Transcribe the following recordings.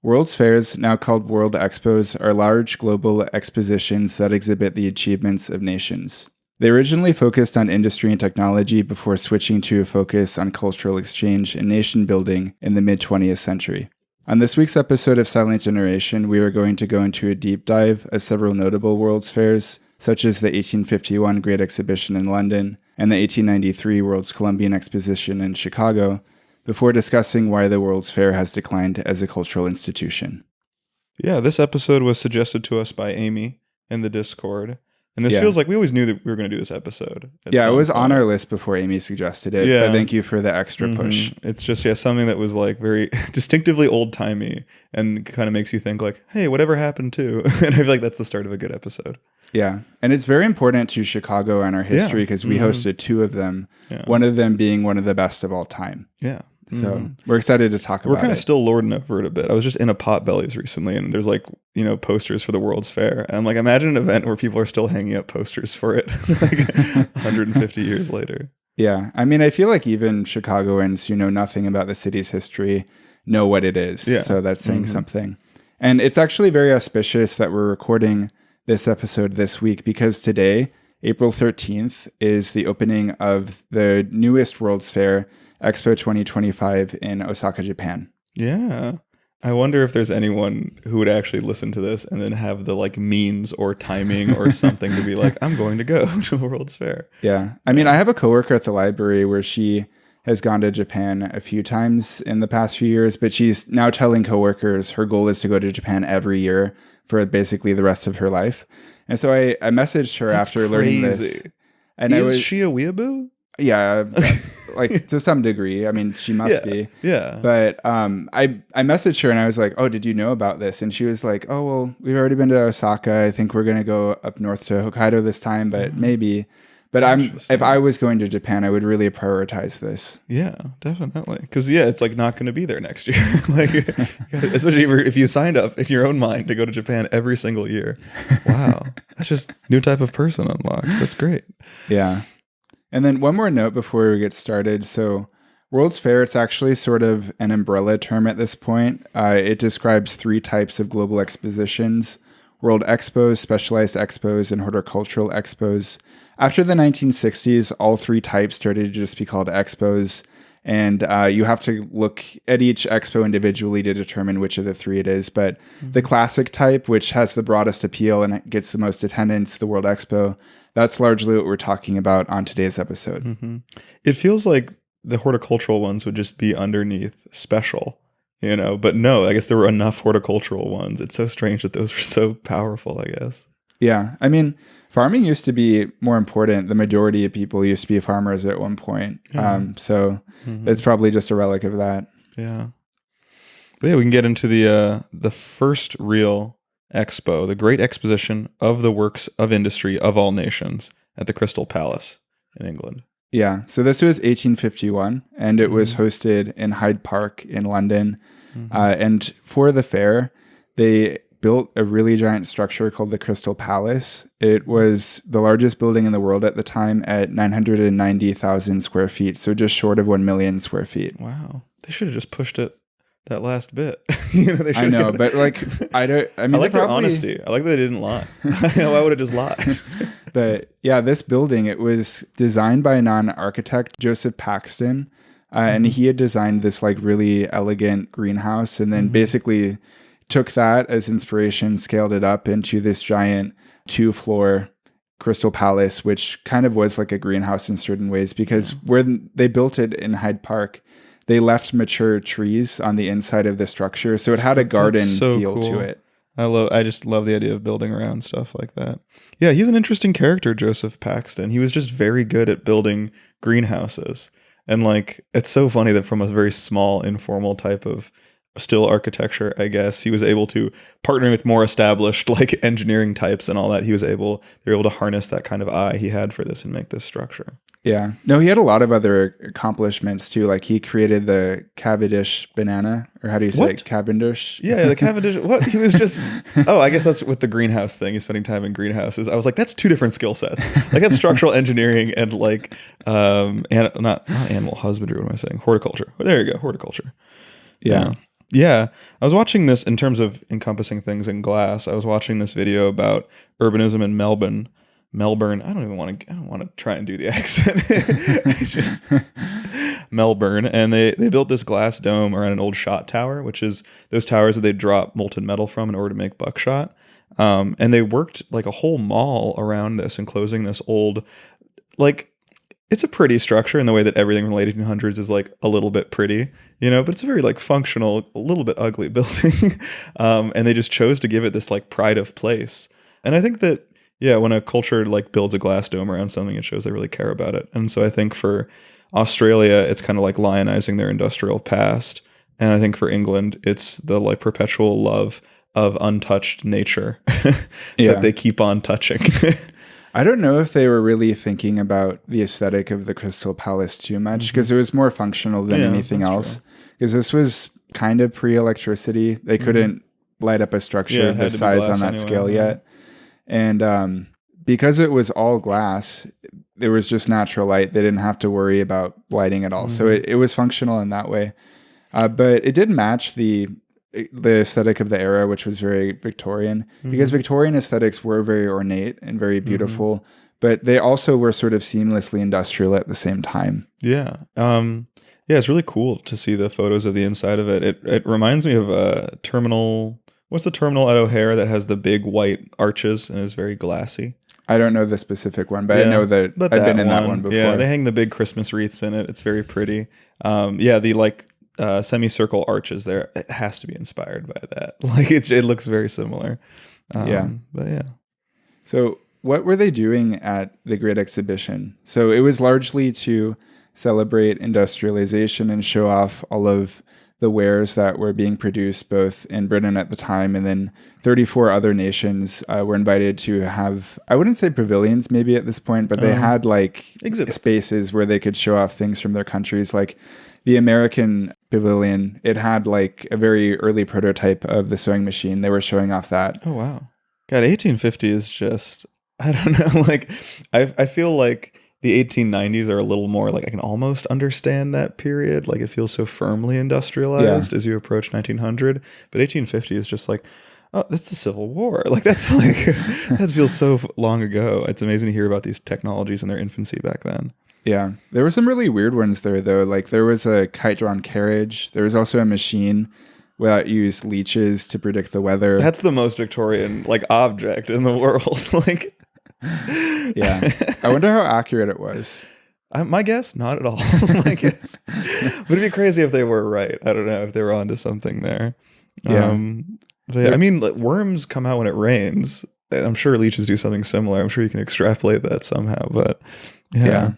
World's fairs, now called World Expos, are large global expositions that exhibit the achievements of nations. They originally focused on industry and technology before switching to a focus on cultural exchange and nation building in the mid-20th century. On this week's episode of Silent Generation, we are going to go into a deep dive of several notable World's fairs, such as the 1851 Great Exhibition in London and the 1893 World's Columbian Exposition in Chicago, before discussing why the World's Fair has declined as a cultural institution. Yeah, this episode was suggested to us by Amy in the Discord. And this feels like we always knew that we were going to do this episode. Yeah, it was on our list before Amy suggested it. Yeah. But thank you for the extra push. It's just, something that was like very distinctively old-timey and kind of makes you think like, hey, whatever happened to? And I feel like that's the start of a good episode. Yeah. And it's very important to Chicago and our history because we hosted two of them, one of them being one of the best of all time. Yeah. So we're excited to talk about it. We're kind of still lording over it a bit. I was just in a Potbellies recently and there's like, posters for the World's Fair. And I'm like, imagine an event where people are still hanging up posters for it like 150 years later. Yeah. I mean, I feel like even Chicagoans who know nothing about the city's history know what it is. Yeah. So that's saying something. And it's actually very auspicious that we're recording this episode this week because today, April 13th, is the opening of the newest World's Fair, Expo 2025 in Osaka, Japan. Yeah. I wonder if there's anyone who would actually listen to this and then have the like means or timing or something to be like, I'm going to go to the World's Fair. Yeah. I mean, I have a coworker at the library where she has gone to Japan a few times in the past few years, but she's now telling coworkers her goal is to go to Japan every year for basically the rest of her life. And so I messaged her after learning this. And is she a weeaboo? Yeah, like to some degree. I mean, she must be. Yeah. But I messaged her and I was like, oh, did you know about this? And she was like, oh, well, we've already been to Osaka. I think we're going to go up north to Hokkaido this time, but maybe. But if I was going to Japan, I would really prioritize this. Yeah, definitely. Because, it's like not going to be there next year. Like, especially if you signed up in your own mind to go to Japan every single year. Wow. That's just new type of person unlocked. That's great. Yeah. And then one more note before we get started. So World's Fair, it's actually sort of an umbrella term at this point. It describes three types of global expositions: World Expos, Specialized Expos, and Horticultural Expos. After the 1960s, all three types started to just be called Expos. And you have to look at each expo individually to determine which of the three it is. But the classic type, which has the broadest appeal and gets the most attendance, the World Expo, that's largely what we're talking about on today's episode. It feels like the horticultural ones would just be underneath special, but no, I guess there were enough horticultural ones. It's so strange that those were so powerful, I guess. Yeah. I mean, farming used to be more important. The majority of people used to be farmers at one point. So it's probably just a relic of that. Yeah. But yeah, we can get into the first real expo, the Great Exposition of the Works of Industry of All Nations at the Crystal Palace in England. Yeah. So this was 1851, and it was hosted in Hyde Park in London. And for the fair, they built a really giant structure called the Crystal Palace. It was the largest building in the world at the time at 990,000 square feet, so just short of 1 million square feet. Wow. They should have just pushed it that last bit. I know, but like, I like their honesty. I like that they didn't lie. Why would it just lie? But yeah, this building, it was designed by a non-architect, Joseph Paxton, and he had designed this like really elegant greenhouse and then basically took that as inspiration, scaled it up into this giant 2-floor Crystal Palace, which kind of was like a greenhouse in certain ways because where they built it in Hyde Park, they left mature trees on the inside of the structure. So it had a garden feel to it. I just love the idea of building around stuff like that. Yeah, he's an interesting character, Joseph Paxton. He was just very good at building greenhouses. And like, it's so funny that from a very small, informal type of still architecture, I guess, he was able to partner with more established like engineering types and all that. They were able to harness that kind of eye he had for this and make this structure. Yeah. No, he had a lot of other accomplishments too. Like he created the Cavendish banana, or how do you say it? Cavendish? Yeah, the Cavendish. What? He was just, I guess that's with the greenhouse thing. He's spending time in greenhouses. I was like, that's two different skill sets. Like that's structural engineering and like, not animal husbandry. What am I saying? Horticulture. There you go. Horticulture. Yeah. Yeah, I was watching this in terms of encompassing things in glass. I was watching this video about urbanism in Melbourne. Melbourne. I don't even want to. I don't want to try and do the accent. It's just Melbourne, and they built this glass dome around an old shot tower, which is those towers that they drop molten metal from in order to make buckshot. And they worked like a whole mall around this, enclosing this old, like, it's a pretty structure in the way that everything from the late 1800s is like a little bit pretty, but it's a very like functional, a little bit ugly building. And they just chose to give it this like pride of place. And I think that, yeah, when a culture like builds a glass dome around something, it shows they really care about it. And so I think for Australia, it's kind of like lionizing their industrial past. And I think for England, it's the like perpetual love of untouched nature that they keep on touching. I don't know if they were really thinking about the aesthetic of the Crystal Palace too much, because it was more functional than anything else. Because this was kind of pre-electricity. They couldn't light up a structure this size on that scale yet. And because it was all glass, there was just natural light. They didn't have to worry about lighting at all. So it was functional in that way. But it did match the aesthetic of the era, which was very Victorian, because Victorian aesthetics were very ornate and very beautiful, but they also were sort of seamlessly industrial at the same time. Yeah. It's really cool to see the photos of the inside of it. It reminds me of a terminal. What's the terminal at O'Hare that has the big white arches and is very glassy? I don't know the specific one, but I know that I've been in that one before. Yeah, they hang the big Christmas wreaths in it. It's very pretty. The like semicircle arches there, it has to be inspired by that. Like it looks very similar. But yeah. So what were they doing at the Great Exhibition? So it was largely to celebrate industrialization and show off all of the wares that were being produced both in Britain at the time, and then 34 other nations were invited to have, I wouldn't say pavilions maybe at this point, but they had like exhibits, spaces where they could show off things from their countries. Like the American pavilion, it had like a very early prototype of the sewing machine. They were showing off that. Oh, wow. God, 1850 is just, I don't know, like I feel like the 1890s are a little more like I can almost understand that period. Like it feels so firmly industrialized as you approach 1900. But 1850 is just like, oh, that's the Civil War. Like that's like, that feels so long ago. It's amazing to hear about these technologies in their infancy back then. Yeah. There were some really weird ones there though. Like there was a kite-drawn carriage. There was also a machine that used leeches to predict the weather. That's the most Victorian like object in the world. Like, yeah. I wonder how accurate it was. My guess, not at all. My guess. But it'd be crazy if they were right. I don't know if they were onto something there. Yeah. I mean, like, worms come out when it rains. And I'm sure leeches do something similar. I'm sure you can extrapolate that somehow. But yeah.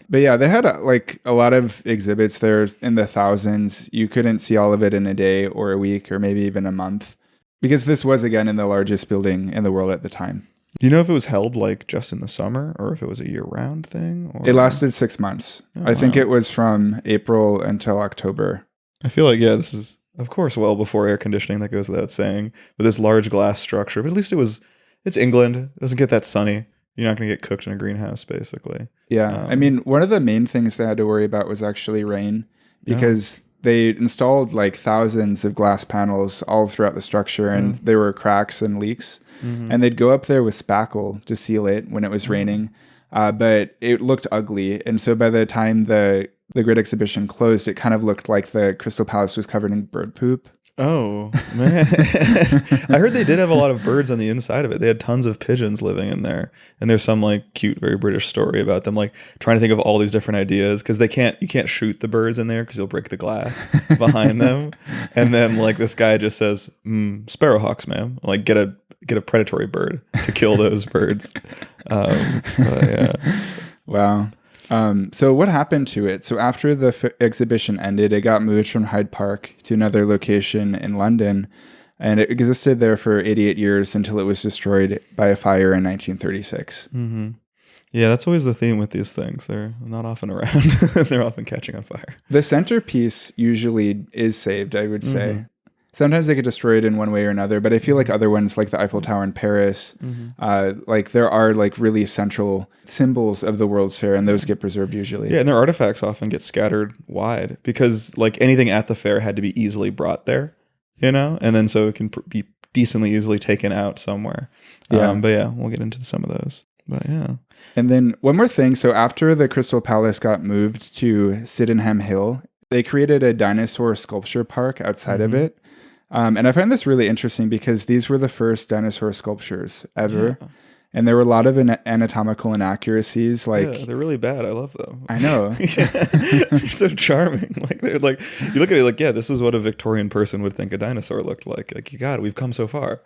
But yeah, they had a lot of exhibits there in the thousands. You couldn't see all of it in a day or a week or maybe even a month, because this was again in the largest building in the world at the time. Do you know if it was held like just in the summer or if it was a year-round thing? Or? It lasted 6 months. I think it was from April until October. I feel like, yeah, this is, of course, well before air conditioning, that goes without saying, but this large glass structure, but at least it's England. It doesn't get that sunny. You're not going to get cooked in a greenhouse, basically. Yeah. I mean, one of the main things they had to worry about was actually rain, because they installed like thousands of glass panels all throughout the structure, and there were cracks and leaks. And they'd go up there with spackle to seal it when it was raining, but it looked ugly. And so by the time the Great Exhibition closed, it kind of looked like the Crystal Palace was covered in bird poop. Oh, man. I heard they did have a lot of birds on the inside of it. They had tons of pigeons living in there. And there's some like cute, very British story about them like trying to think of all these different ideas, because you can't shoot the birds in there because you'll break the glass behind them. And then like this guy just says, sparrowhawks, ma'am. Like get a predatory bird to kill those birds. Yeah. Wow. So what happened to it? So after the exhibition ended, it got moved from Hyde Park to another location in London, and it existed there for 88 years until it was destroyed by a fire in 1936. Yeah, that's always the theme with these things. They're not often around. They're often catching on fire. The centerpiece usually is saved, I would say. Sometimes they get destroyed in one way or another, but I feel like other ones, like the Eiffel Tower in Paris, like there are like really central symbols of the World's Fair, and those get preserved usually. Yeah, and their artifacts often get scattered wide because like anything at the fair had to be easily brought there, and then so it can be decently easily taken out somewhere. Yeah. But yeah, we'll get into some of those. But yeah. And then one more thing. So after the Crystal Palace got moved to Sydenham Hill, they created a dinosaur sculpture park outside of it. And I find this really interesting because these were the first dinosaur sculptures ever. Yeah. And there were a lot of anatomical inaccuracies. Like, they're really bad. I love them. I know. They're so charming. Like they're like, you look at it like, yeah, this is what a Victorian person would think a dinosaur looked like. Like, God, we've come so far.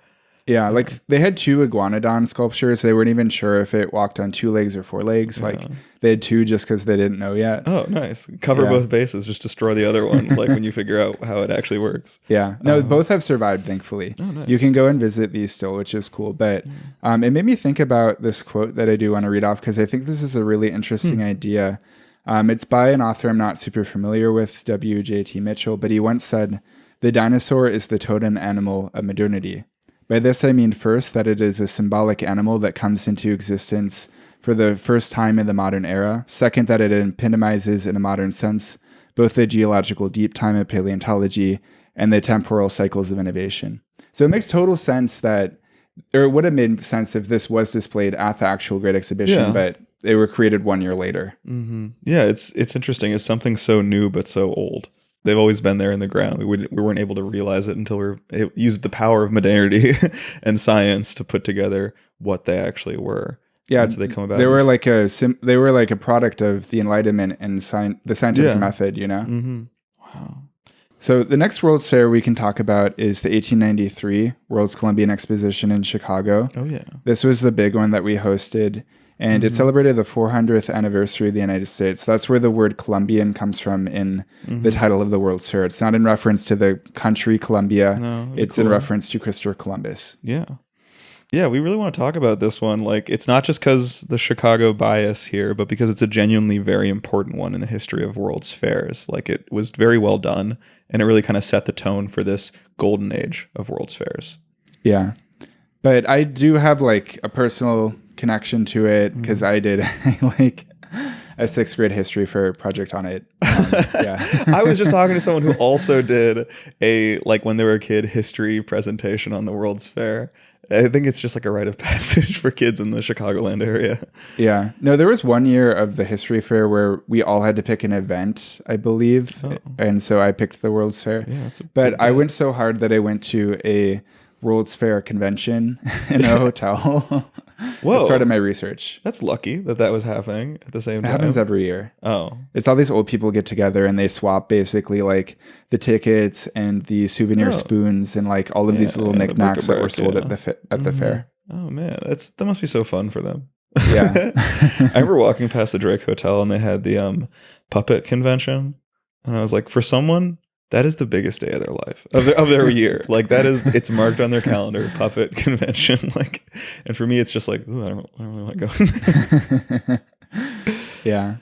Yeah, like they had 2 iguanodon sculptures. They weren't even sure if it walked on 2 legs or 4 legs. Like they had 2 just because they didn't know yet. Oh, nice. Cover both bases, just destroy the other one. Like when you figure out how it actually works. Yeah, no, both have survived, thankfully. Oh, nice. You can go and visit these still, which is cool. But it made me think about this quote that I do want to read off because I think this is a really interesting idea. It's by an author I'm not super familiar with, W.J.T. Mitchell, but he once said, "The dinosaur is the totem animal of modernity. By this I mean first that it is a symbolic animal that comes into existence for the first time in the modern era. Second, that it epitomizes in a modern sense both the geological deep time of paleontology and the temporal cycles of innovation." So it makes total sense that, or it would have made sense if this was displayed at the actual Great Exhibition, but they were created 1 year later. Yeah, it's interesting. It's something so new but so old. They've always been there in the ground. We weren't able to realize it until we used the power of modernity and science to put together what they actually were. Yeah, and so they come about. They were like a product of the Enlightenment and the scientific method. Wow. So the next World's Fair we can talk about is the 1893 World's Columbian Exposition in Chicago. Oh yeah. This was the big one that we hosted. And it celebrated the 400th anniversary of the United States. That's where the word Columbian comes from in the title of the World's Fair. It's not in reference to the country Columbia. No, it's in reference to Christopher Columbus. Yeah. Yeah, we really want to talk about this one. Like, it's not just because the Chicago bias here, but because it's a genuinely very important one in the history of World's Fairs. Like, it was very well done, and it really kind of set the tone for this golden age of World's Fairs. Yeah. But I do have, like, a personal connection to it because I did like a 6th grade history for a project on it. I was just talking to someone who also did a, like when they were a kid, history presentation on the World's Fair. I think it's just like a rite of passage for kids in the Chicagoland area. Yeah. No, there was 1 year of the history fair where we all had to pick an event, I believe. Oh. And so I picked the World's Fair. Yeah, but I went so hard that I went to a World's Fair convention in a hotel. Whoa. As part of my research. That's lucky that was happening at the same time. It happens every year. Oh. It's all these old people get together and they swap basically like the tickets and the souvenir spoons and like all of these little knickknacks that were sold at the fair. Oh man, that must be so fun for them. Yeah. I remember walking past the Drake Hotel and they had the puppet convention. And I was like, for someone, that is the biggest day of their life, of their year. Like it's marked on their calendar, puppet convention. Like, and for me, it's just like, ooh, I don't really want to go. Yeah.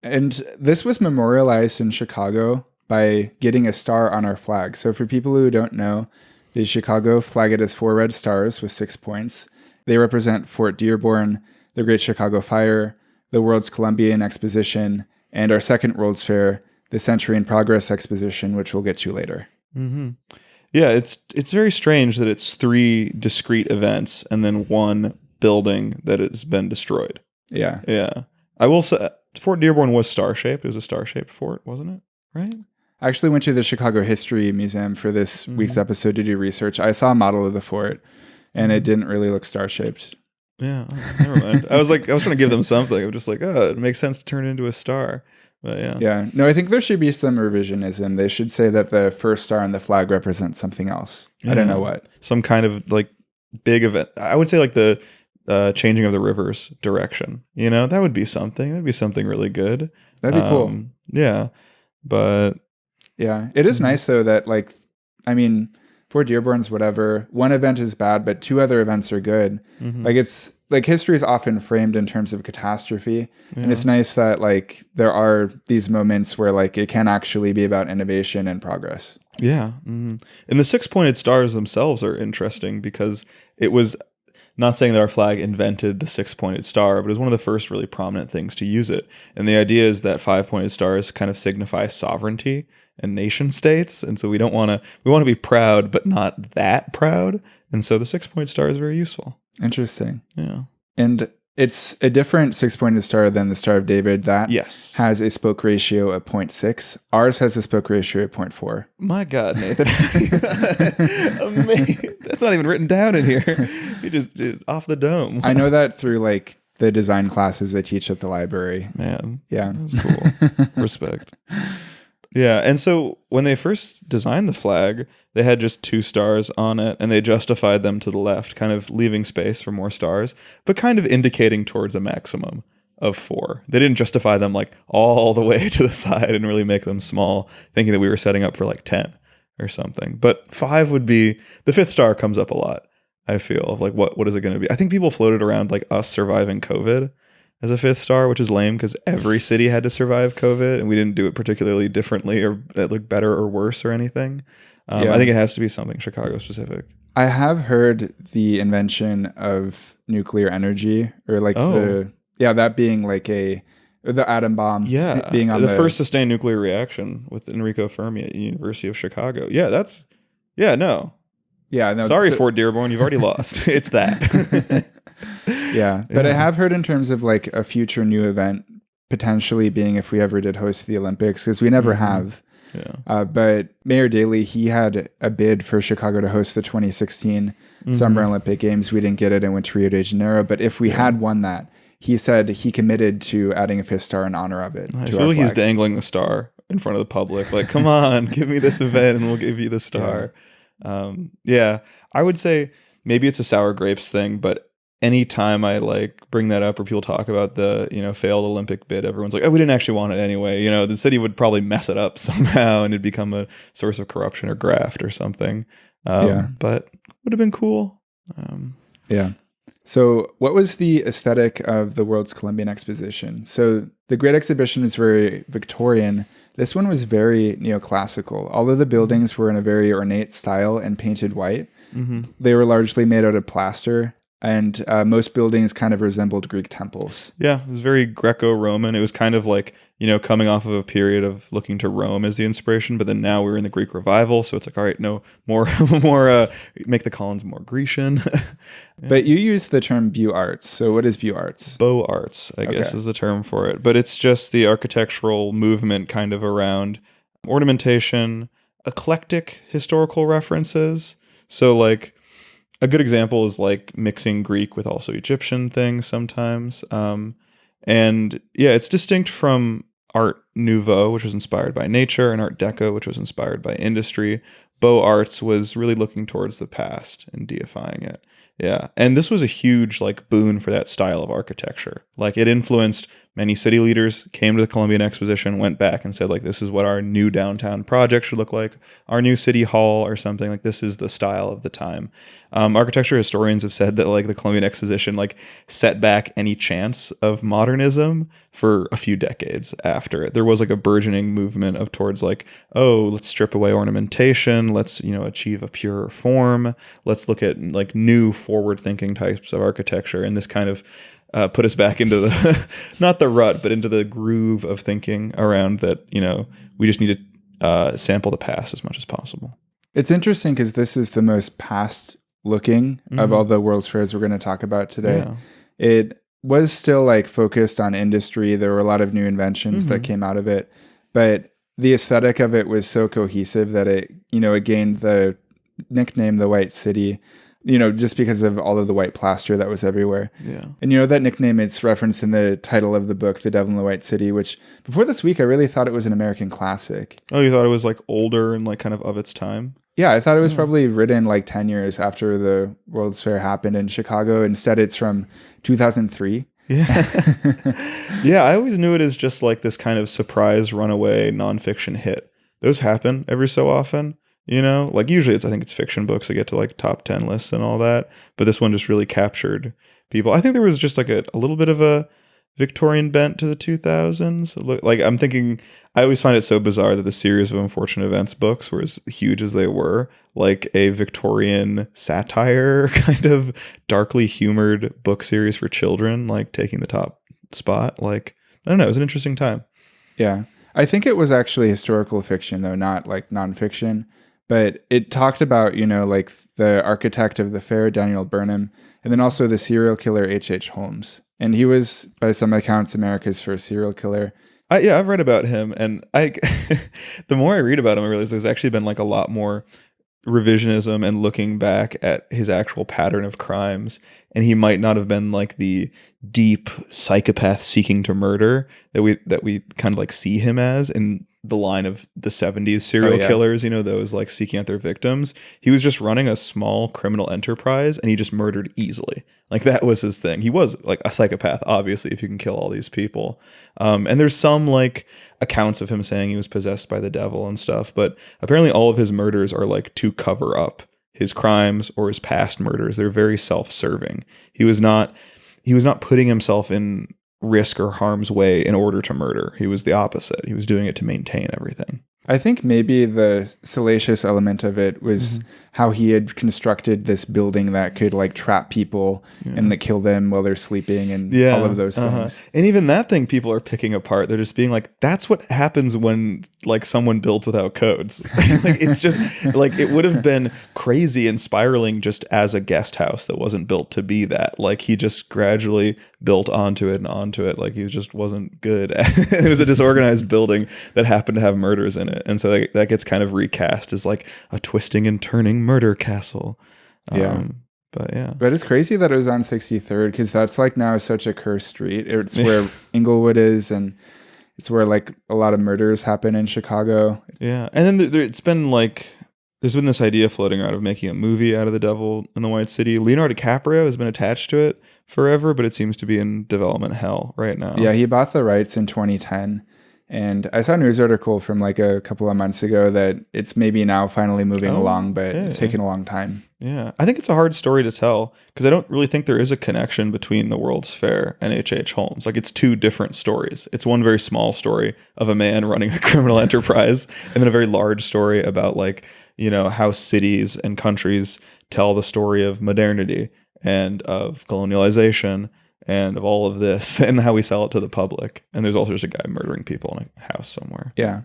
And this was memorialized in Chicago by getting a star on our flag. So for people who don't know, the Chicago flag, it has 4 red stars with 6 points. They represent Fort Dearborn, the Great Chicago Fire, the World's Columbian Exposition, and our second World's Fair, the Century of Progress Exposition, which we'll get to later. Mm-hmm. Yeah, it's very strange that it's 3 discrete events and then 1 building that has been destroyed. Yeah. Yeah. I will say Fort Dearborn was star-shaped. It was a star-shaped fort, wasn't it? Right? I actually went to the Chicago History Museum for this week's episode to do research. I saw a model of the fort, and it didn't really look star-shaped. Yeah, never mind. I was trying to give them something. I'm just like, oh, it makes sense to turn it into a star. But yeah. Yeah. No, I think there should be some revisionism. They should say that the first star on the flag represents something else. Yeah. I don't know what. Some kind of like big event. I would say like the changing of the river's direction. That would be something. That'd be something really good. That'd be cool. Yeah. But yeah, it is nice though that Fort Dearborn's whatever. One event is bad, but two other events are good. Like it's like history is often framed in terms of catastrophe. And it's nice that like there are these moments where like it can actually be about innovation and progress. Yeah. And the six-pointed stars themselves are interesting because it was not saying that our flag invented the six-pointed star, but it was one of the first really prominent things to use it. And the idea is that five-pointed stars kind of signify sovereignty and nation states. And so we want to be proud, but not that proud. And so the six-point star is very useful. Interesting. Yeah. And it's a different six-pointed star than the Star of David. That has a spoke ratio of 0.6. Ours has a spoke ratio of 0.4. My God, Nathan. That's not even written down in here. You just did it off the dome. I know that through like the design classes I teach at the library. Man. Yeah. That's cool. Respect. Yeah, and so when they first designed the flag, they had just 2 stars on it, and they justified them to the left, kind of leaving space for more stars, but kind of indicating towards a maximum of 4. They didn't justify them like all the way to the side and really make them small, thinking that we were setting up for like 10 or something. But 5 would be, the 5th star comes up a lot, I feel, of like what is it going to be? I think people floated around like us surviving COVID as a 5th star, which is lame because every city had to survive COVID and we didn't do it particularly differently or that looked better or worse or anything. I think it has to be something Chicago specific. I have heard the invention of nuclear energy or like that being like the atom bomb being on the first sustained nuclear reaction with Enrico Fermi at the University of Chicago. Sorry, Fort Dearborn, you've already lost. It's that. But I have heard in terms of like a future new event potentially being if we ever did host the Olympics, because we never have. But Mayor Daley, he had a bid for Chicago to host the 2016 Summer Olympic Games. We didn't get it and went to Rio de Janeiro. But if we had won that, he said he committed to adding a 5th star in honor of it. I feel like he's dangling the star in front of the public. Like, come on, give me this event and we'll give you the star. I would say maybe it's a sour grapes thing, but anytime I like bring that up or people talk about the, failed Olympic bid, everyone's like, oh, we didn't actually want it anyway. The city would probably mess it up somehow and it'd become a source of corruption or graft or something. But would have been cool. So what was the aesthetic of the World's Columbian Exposition? So the Great Exhibition is very Victorian. This one was very neoclassical. All of the buildings were in a very ornate style and painted white. They were largely made out of plaster. And most buildings kind of resembled Greek temples. Yeah, it was very Greco-Roman. It was kind of like, coming off of a period of looking to Rome as the inspiration, but then now we're in the Greek revival, so it's like, all right, no, more, make the columns more Grecian. But you use the term Beaux Arts. So what is Beaux Arts? Beaux Arts, I guess, is the term for it. But it's just the architectural movement kind of around ornamentation, eclectic historical references. So like, a good example is like mixing Greek with also Egyptian things sometimes. It's distinct from Art Nouveau, which was inspired by nature, and Art Deco, which was inspired by industry. Beaux Arts was really looking towards the past and deifying it. Yeah. And this was a huge like boon for that style of architecture. Like it influenced many city leaders, came to the Columbian Exposition, went back and said like, this is what our new downtown project should look like, our new city hall or something. Like this is the style of the time. Architecture historians have said that like the Columbian Exposition like set back any chance of modernism for a few decades after it. There was like a burgeoning movement of towards like, oh, let's strip away ornamentation. Let's, achieve a purer form. Let's look at like new forward thinking types of architecture. And this kind of put us back into the, not the rut, but into the groove of thinking around that, we just need to sample the past as much as possible. It's interesting because this is the most past looking of all the World's Fairs we're going to talk about today. Yeah. It was still like focused on industry. There were a lot of new inventions that came out of it, but the aesthetic of it was so cohesive that it, it gained the nickname, the White City, just because of all of the white plaster that was everywhere. Yeah. And that nickname, it's referenced in the title of the book, The Devil in the White City, which before this week, I really thought it was an American classic. Oh, you thought it was like older and like kind of its time? Yeah, I thought it was probably written like 10 years after the World's Fair happened in Chicago. Instead, it's from 2003. Yeah. Yeah, I always knew it as just like this kind of surprise runaway nonfiction hit. Those happen every so often. You know, like usually I think it's fiction books that get to like top 10 lists and all that. But this one just really captured people. I think there was just like a little bit of a Victorian bent to the 2000s. Like I'm thinking, I always find it so bizarre that the series of Unfortunate Events books were as huge as they were, like a Victorian satire kind of darkly humored book series for children, like taking the top spot. Like, I don't know, it was an interesting time. Yeah. I think it was actually historical fiction, though, not like nonfiction. But it talked about, like the architect of the fair, Daniel Burnham, and then also the serial killer H.H. Holmes. And he was, by some accounts, America's first serial killer. Yeah, I've read about him, and the more I read about him, I realize there's actually been like a lot more revisionism and looking back at his actual pattern of crimes, and he might not have been like the deep psychopath seeking to murder that we kind of like see him as in the line of the 70s serial killers, those like seeking out their victims. He was just running a small criminal enterprise, and he just murdered easily. Like that was his thing. He was like a psychopath, obviously, if you can kill all these people. And there's some like accounts of him saying he was possessed by the devil and stuff, but apparently all of his murders are like to cover up his crimes or his past murders. They're very self-serving. He was not putting himself in risk or harm's way in order to murder. He was the opposite. He was doing it to maintain everything. I think maybe the salacious element of it was how he had constructed this building that could like trap people and kill them while they're sleeping and all of those things. And even that thing people are picking apart. They're just being like, that's what happens when like someone builds without codes. Like it's just like it would have been crazy and spiraling just as a guest house that wasn't built to be that. Like he just gradually built onto it and onto it. Like he just wasn't good. It was a disorganized building that happened to have murders in it. And so that gets kind of recast as like a twisting and turning murder castle. But it's crazy that it was on 63rd, because that's like now such a cursed street. It's where Inglewood is, and it's where like a lot of murders happen in Chicago. Yeah. And then it's been like, there's been this idea floating around of making a movie out of The Devil in the White City. Leonardo DiCaprio has been attached to it forever, but it seems to be in development hell right now. Yeah, he bought the rights in 2010. And I saw a news article from like a couple of months ago that it's maybe now finally moving along, but it's taken a long time. Yeah, I think it's a hard story to tell because I don't really think there is a connection between the World's Fair and H.H. Holmes. Like it's two different stories. It's one very small story of a man running a criminal enterprise, and then a very large story about like, how cities and countries tell the story of modernity and of colonialization and of all of this and how we sell it to the public. And there's also just a guy murdering people in a house somewhere. Yeah.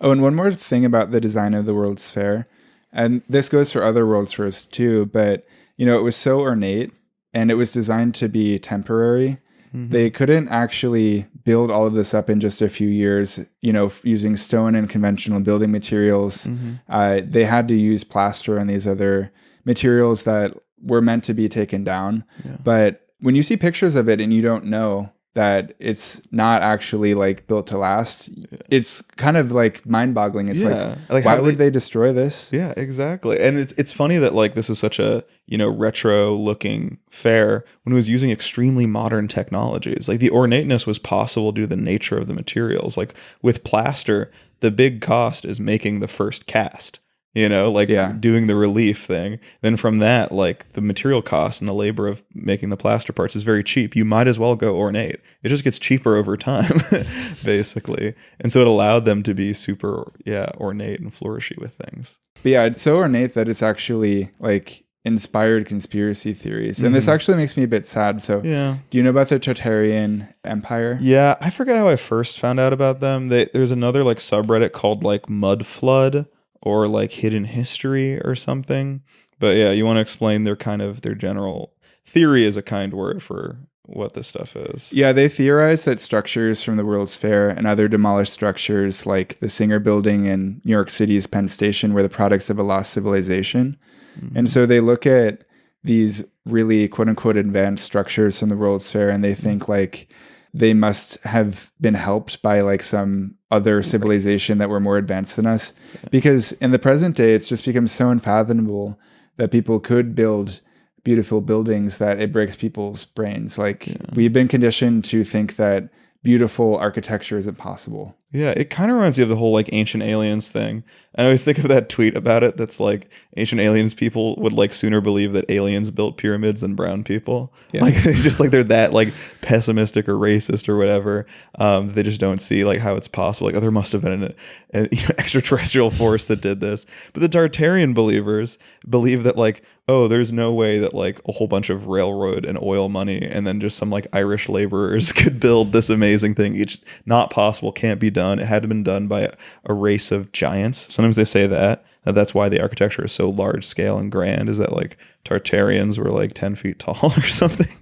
Oh, and one more thing about the design of the World's Fair, and this goes for other World's Fairs too, but, it was so ornate and it was designed to be temporary. Mm-hmm. They couldn't actually build all of this up in just a few years, using stone and conventional building materials. Mm-hmm. They had to use plaster and these other materials that were meant to be taken down. Yeah. But when you see pictures of it and you don't know that it's not actually like built to last, it's kind of like mind-boggling. It's like why would they destroy this? Yeah, exactly. And it's funny that like this is such a retro-looking fair when it was using extremely modern technologies. Like the ornateness was possible due to the nature of the materials. Like with plaster, the big cost is making the first cast. Doing the relief thing. Then from that, like the material cost and the labor of making the plaster parts is very cheap. You might as well go ornate. It just gets cheaper over time, basically. And so it allowed them to be super, ornate and flourishy with things. But yeah, it's so ornate that it's actually like inspired conspiracy theories. And this actually makes me a bit sad. So do you know about the Tartarian Empire? Yeah, I forget how I first found out about them. There's another like subreddit called like Mud Flood, or like Hidden History or something. But yeah, you want to explain their general theory is a kind word for what this stuff is. Yeah, they theorize that structures from the World's Fair and other demolished structures like the Singer Building in New York City's Penn Station were the products of a lost civilization. Mm-hmm. And so they look at these really quote unquote advanced structures from the World's Fair and they think like they must have been helped by like some other civilization that were more advanced than us. Because in the present day, it's just become so unfathomable that people could build beautiful buildings that it breaks people's brains. Like we've been conditioned to think that beautiful architecture isn't possible. Yeah, it kind of reminds you of the whole like ancient aliens thing. I always think of that tweet about it that's like ancient aliens people would like sooner believe that aliens built pyramids than brown people. Yeah. Like just like they're that like pessimistic or racist or whatever. They just don't see like how it's possible. Like, oh, there must have been an extraterrestrial force that did this. But the Tartarian believers believe that like, oh, there's no way that like a whole bunch of railroad and oil money and then just some like Irish laborers could build this amazing thing. It's not possible, can't be done. It had to been done by a race of giants. Sometimes they say that's why the architecture is so large scale and grand, is that like Tartarians were like 10 feet tall or something.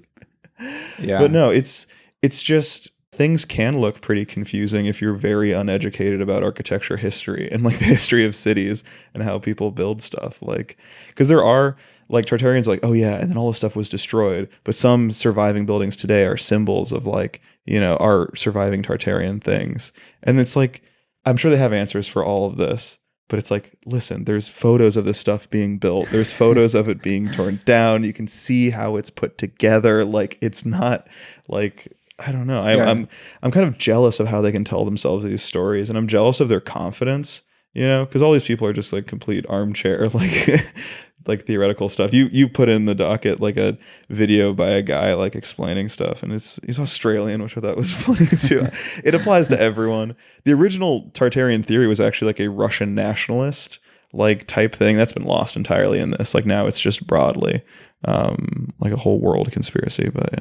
Yeah. But no, it's just things can look pretty confusing if you're very uneducated about architecture history and like the history of cities and how people build stuff. Like, because there are like Tartarians like, oh yeah, and then all this stuff was destroyed. But some surviving buildings today are symbols of like, our surviving Tartarian things. And it's like, I'm sure they have answers for all of this. But it's like, listen, there's photos of this stuff being built. There's photos of it being torn down. You can see how it's put together. Like, it's not like, I don't know. I'm kind of jealous of how they can tell themselves these stories. And I'm jealous of their confidence, because all these people are just like complete armchair, like theoretical stuff. You put in the docket like a video by a guy like explaining stuff, and he's Australian, which I thought was funny too. It applies to everyone. The original Tartarian theory was actually like a Russian nationalist like type thing that's been lost entirely in this. Like now it's just broadly like a whole world conspiracy. But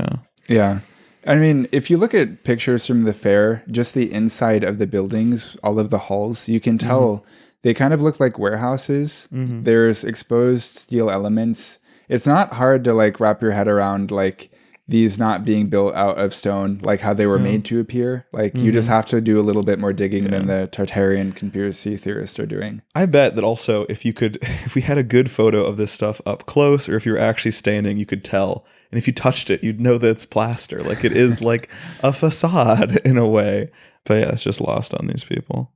Yeah. I mean, if you look at pictures from the fair, just the inside of the buildings, all of the halls, you can tell they kind of look like warehouses. There's exposed steel elements. It's not hard to like wrap your head around like these not being built out of stone, like how they were made to appear. Like you just have to do a little bit more digging than the Tartarian conspiracy theorists are doing. I bet that also if we had a good photo of this stuff up close, or if you were actually standing, you could tell. And if you touched it, you'd know that it's plaster. Like it is like a facade in a way. But yeah, it's just lost on these people.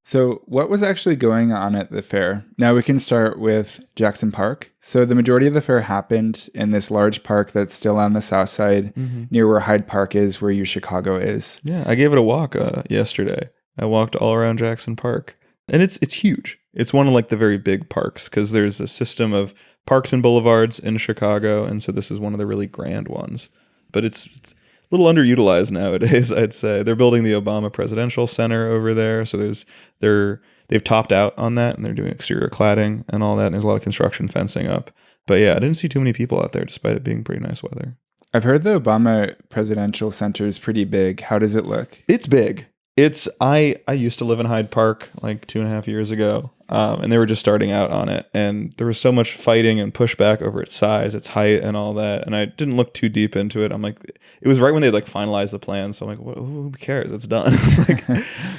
So what was actually going on at the fair? Now we can start with Jackson Park. So the majority of the fair happened in this large park that's still on the south side, near where Hyde Park is, where U Chicago is. Yeah, I gave it a walk yesterday. I walked all around Jackson Park. And it's huge. It's one of like the very big parks because there's a system of parks and boulevards in Chicago. And so this is one of the really grand ones. But it's a little underutilized nowadays, I'd say. They're building the Obama Presidential Center over there. So they've topped out on that and they're doing exterior cladding and all that. And there's a lot of construction fencing up. But yeah, I didn't see too many people out there despite it being pretty nice weather. I've heard the Obama Presidential Center is pretty big. How does it look? It's big. I used to live in Hyde Park like 2.5 years ago, and they were just starting out on it, and there was so much fighting and pushback over its size, its height, and all that. And I didn't look too deep into it. I'm like, it was right when they like finalized the plan, so I'm like, who cares? It's done.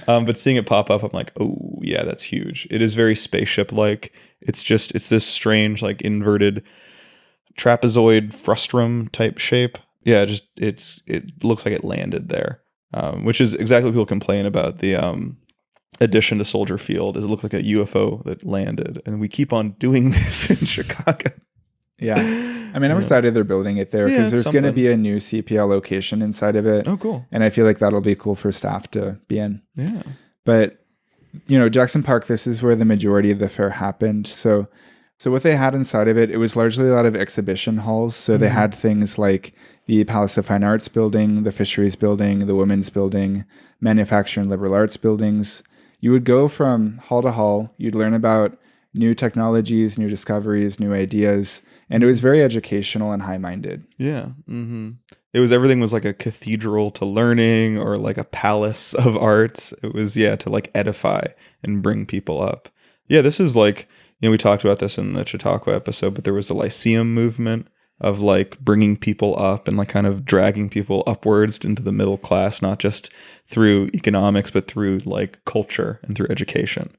But seeing it pop up, I'm like, oh yeah, that's huge. It is very spaceship like. It's this strange like inverted trapezoid frustrum type shape. Yeah, it looks like it landed there. Which is exactly what people complain about the addition to Soldier Field, is it looks like a UFO that landed. And we keep on doing this in Chicago. Yeah. I mean, I'm excited they're building it there because there's going to be a new CPL location inside of it. Oh, cool. And I feel like that'll be cool for staff to be in. Yeah. But, Jackson Park, this is where the majority of the fair happened. So what they had inside of it was largely a lot of exhibition halls. So they had things like the Palace of Fine Arts building, the Fisheries building, the Women's building, Manufacturing and Liberal Arts buildings. You would go from hall to hall. You'd learn about new technologies, new discoveries, new ideas. And it was very educational and high-minded. Yeah. Everything was like a cathedral to learning or like a palace of arts. It was, to like edify and bring people up. Yeah, this is like, we talked about this in the Chautauqua episode, but there was the Lyceum movement of like bringing people up and like kind of dragging people upwards into the middle class, not just through economics, but through like culture and through education.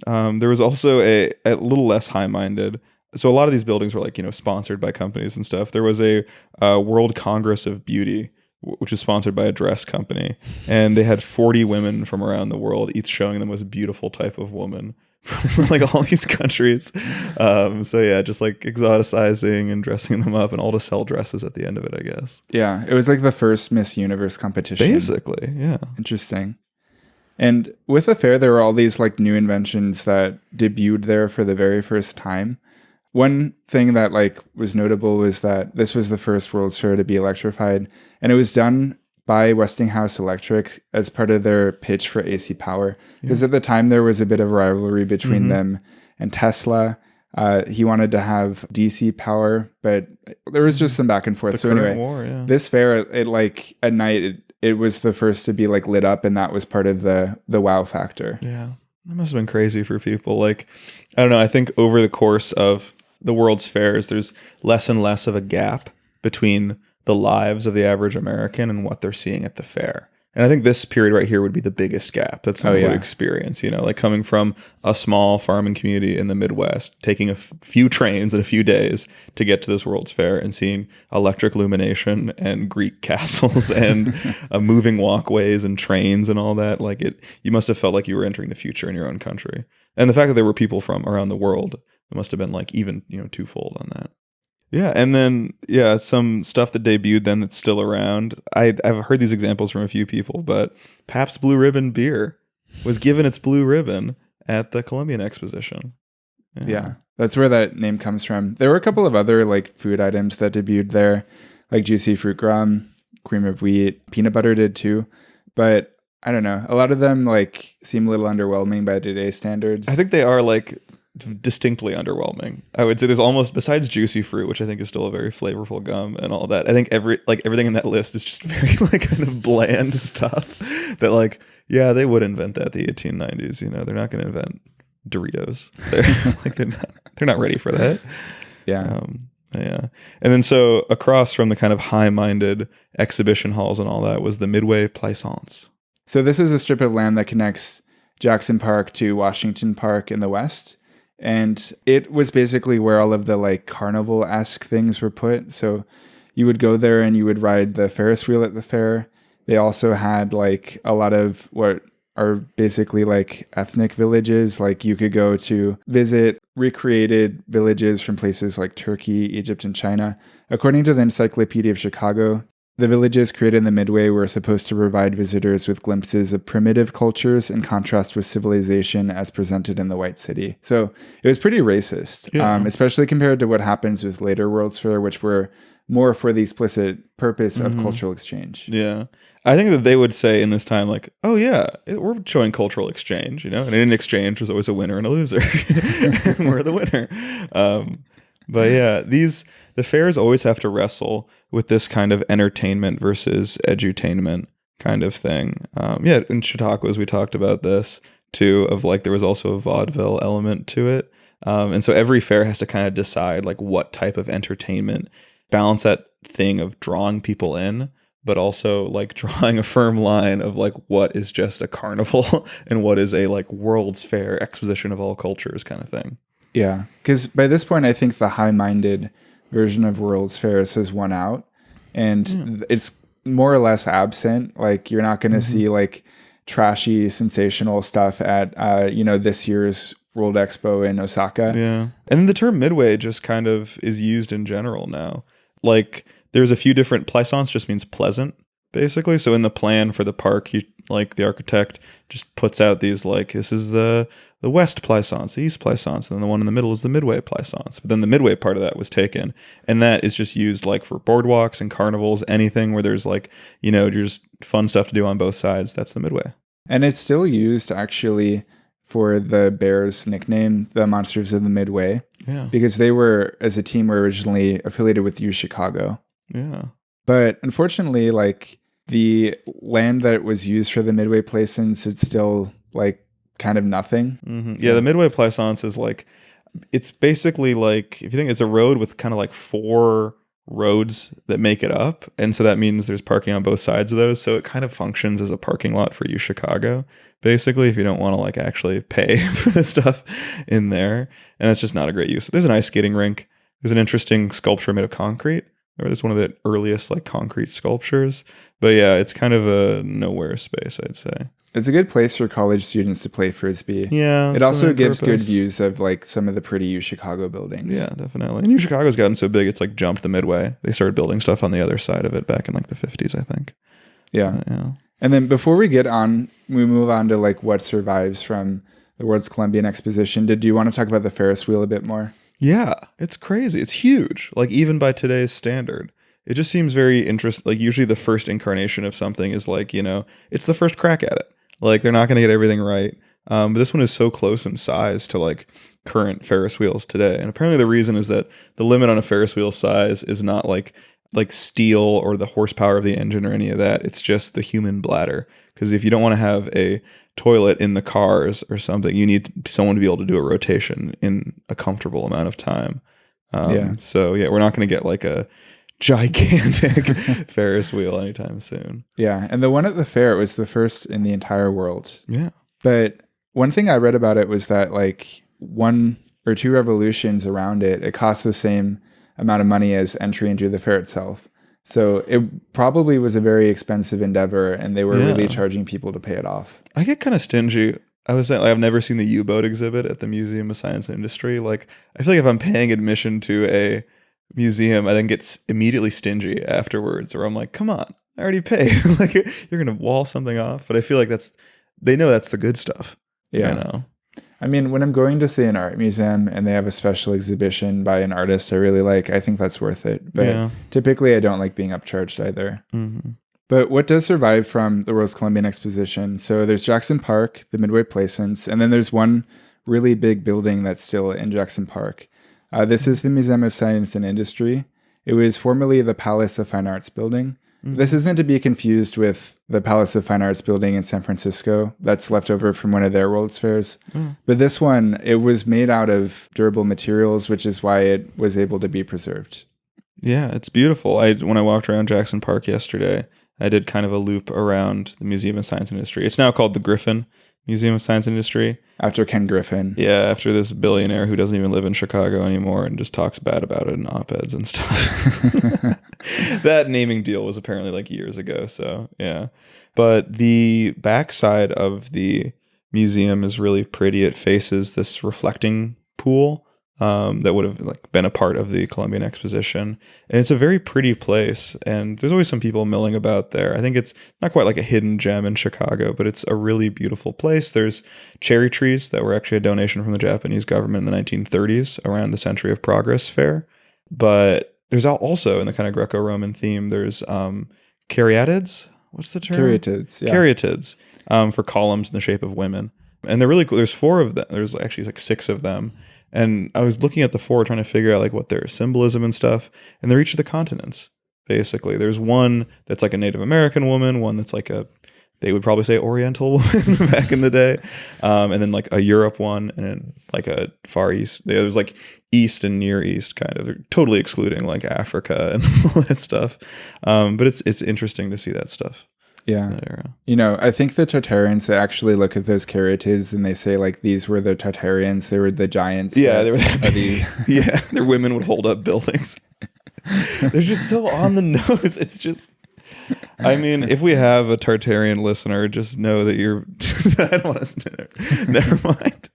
There was also a little less high-minded. So a lot of these buildings were like, sponsored by companies and stuff. There was a World Congress of Beauty, which is sponsored by a dress company. And they had 40 women from around the world, each showing the most beautiful type of woman from like all these countries. So yeah, just like exoticizing and dressing them up and all to sell dresses at the end of it, I guess. Yeah, it was like the first Miss Universe competition. Basically, yeah. Interesting. And with the fair, there were all these like new inventions that debuted there for the very first time. One thing that like was notable was that this was the first World's Fair to be electrified, and it was done by Westinghouse Electric as part of their pitch for AC power. Because at the time there was a bit of rivalry between them and Tesla. He wanted to have DC power, but there was just some back and forth. The So current anyway, war, yeah. this fair, it like at night, it was the first to be like lit up, and that was part of the wow factor. Yeah, that must have been crazy for people. Like, I don't know. I think over the course of the World's Fairs, there's less and less of a gap between the lives of the average American and what they're seeing at the fair. And I think this period right here would be the biggest gap that someone would experience, you know, like coming from a small farming community in the Midwest, taking a few trains in a few days to get to this World's Fair and seeing electric illumination and Greek castles and moving walkways and trains and all that. Like you must have felt like you were entering the future in your own country. And the fact that there were people from around the world, it must have been like even, you know, twofold on that. Yeah, and then some stuff that debuted then that's still around. I've heard these examples from a few people, but Pabst Blue Ribbon beer was given its blue ribbon at the Columbian Exposition. Yeah, that's where that name comes from. There were a couple of other like food items that debuted there, like juicy fruit gum, cream of wheat, peanut butter did too, but I don't know. A lot of them like seem a little underwhelming by today's standards. I think they are like distinctly underwhelming. I would say there's almost, besides juicy fruit, which I think is still a very flavorful gum and all that, I think everything in that list is just very like kind of bland stuff that like, yeah, they would invent that the 1890s, you know. They're not going to invent Doritos. They're not ready for that. Yeah. Yeah. And then so across from the kind of high-minded exhibition halls and all that was the Midway Plaisance. So this is a strip of land that connects Jackson Park to Washington Park in the west. And it was basically where all of the like carnival-esque things were put. So you would go there and you would ride the Ferris wheel at the fair. They also had like a lot of what are basically like ethnic villages. Like you could go to visit recreated villages from places like Turkey, Egypt, and China. According to the Encyclopedia of Chicago, the villages created in the Midway were supposed to provide visitors with glimpses of primitive cultures in contrast with civilization as presented in the White City. So it was pretty racist, especially compared to what happens with later World's Fair, which were more for the explicit purpose of cultural exchange. Yeah. I think that they would say in this time, like, oh yeah, we're showing cultural exchange, you know, and in an exchange there's always a winner and a loser. And we're the winner. But yeah, the fairs always have to wrestle with this kind of entertainment versus edutainment kind of thing. In Chautauquas, we talked about this too, of like there was also a vaudeville element to it. And so every fair has to kind of decide like what type of entertainment, balance that thing of drawing people in, but also like drawing a firm line of like what is just a carnival and what is a like World's Fair exposition of all cultures kind of thing. Yeah, because by this point, I think the high-minded version of World's Fairs has won out, and it's more or less absent. Like you're not going to see like trashy, sensational stuff at this year's World Expo in Osaka. Yeah, and the term Midway just kind of is used in general now. Like there's a few different. Plaisance just means pleasant, basically. So in the plan for the park, the architect just puts out these like, this is the West Plaisance, the East Plaisance, and then the one in the middle is the Midway Plaisance. But then the Midway part of that was taken, and that is just used like for boardwalks and carnivals, anything where there's like, you know, just fun stuff to do on both sides. That's the Midway. And it's still used actually for the Bears nickname, the Monsters of the Midway. Yeah. Because they were, as a team, were originally affiliated with U Chicago. Yeah. But unfortunately, like the land that was used for the Midway Plaisance, it's still like kind of nothing. Mm-hmm. Yeah, the Midway Plaisance is like, it's basically like, if you think it's a road with kind of like 4 roads that make it up, and so that means there's parking on both sides of those, so it kind of functions as a parking lot for U Chicago, basically, if you don't want to like actually pay for the stuff in there, and that's just not a great use. There's an ice skating rink. There's an interesting sculpture made of concrete, or there's one of the earliest like concrete sculptures, but yeah, it's kind of a nowhere space, I'd say. It's a good place for college students to play Frisbee. Yeah. It also gives good views of like some of the pretty U Chicago buildings. Yeah, definitely. And U Chicago's gotten so big, it's like jumped the Midway. They started building stuff on the other side of it back in like the 50s, I think. Yeah. And then before we move on to like what survives from the World's Columbian Exposition, do you want to talk about the Ferris wheel a bit more? Yeah, it's crazy. It's huge. Like even by today's standard. It just seems very interesting. Like usually the first incarnation of something is like, it's the first crack at it. Like they're not going to get everything right. But this one is so close in size to like current Ferris wheels today. And apparently the reason is that the limit on a Ferris wheel size is not like steel or the horsepower of the engine or any of that. It's just the human bladder. Because if you don't want to have a toilet in the cars or something, you need someone to be able to do a rotation in a comfortable amount of time. So yeah, we're not going to get like a gigantic Ferris wheel anytime soon. Yeah, and the one at the fair, it was the first in the entire world. Yeah. But one thing I read about it was that like 1 or 2 revolutions around it, it costs the same amount of money as entry into the fair itself. So it probably was a very expensive endeavor, and they were really charging people to pay it off. I get kind of stingy. I was saying, like, I've never seen the U-boat exhibit at the Museum of Science and Industry. Like, I feel like if I'm paying admission to a museum, I then get immediately stingy afterwards, or I'm like, come on, I already paid. Like, you're gonna wall something off. But I feel like they know that's the good stuff. Yeah. I mean, when I'm going to see an art museum and they have a special exhibition by an artist I really like, I think that's worth it. But typically I don't like being upcharged either. Mm-hmm. But what does survive from the World's Columbian Exposition? So there's Jackson Park, the Midway Plaisance, and then there's one really big building that's still in Jackson Park. This is the Museum of Science and Industry. It was formerly the Palace of Fine Arts building. Mm-hmm. This isn't to be confused with the Palace of Fine Arts building in San Francisco. That's left over from one of their World's Fairs. Mm. But this one, it was made out of durable materials, which is why it was able to be preserved. Yeah, it's beautiful. When I walked around Jackson Park yesterday, I did kind of a loop around the Museum of Science and Industry. It's now called the Griffin Museum of Science and Industry. After Ken Griffin. Yeah, after this billionaire who doesn't even live in Chicago anymore and just talks bad about it in op-eds and stuff. That naming deal was apparently like years ago, so yeah. But the backside of the museum is really pretty. It faces this reflecting pool that would have like been a part of the Columbian Exposition. And it's a very pretty place. And there's always some people milling about there. I think it's not quite like a hidden gem in Chicago, but it's a really beautiful place. There's cherry trees that were actually a donation from the Japanese government in the 1930s around the Century of Progress Fair. But there's also, in the kind of Greco-Roman theme, there's caryatids. What's the term? Caryatids, yeah. Caryatids for columns in the shape of women. And they're really cool. There's 4 of them. There's actually like 6 of them. And I was looking at the 4 trying to figure out like what their symbolism and stuff. And they're each of the continents, basically. There's one that's like a Native American woman, one that's like they would probably say Oriental woman back in the day. And then like a Europe one, and then like a Far East. There's like East and Near East kind of. They're totally excluding like Africa and all that stuff. But it's interesting to see that stuff. Yeah. I think the Tartarians, they actually look at those caryatids and they say like these were the Tartarians. They were the giants. Yeah, they were yeah, their women would hold up buildings. They're just so on the nose. It's just, I mean, if we have a Tartarian listener, just know that you're, I don't want to, never mind.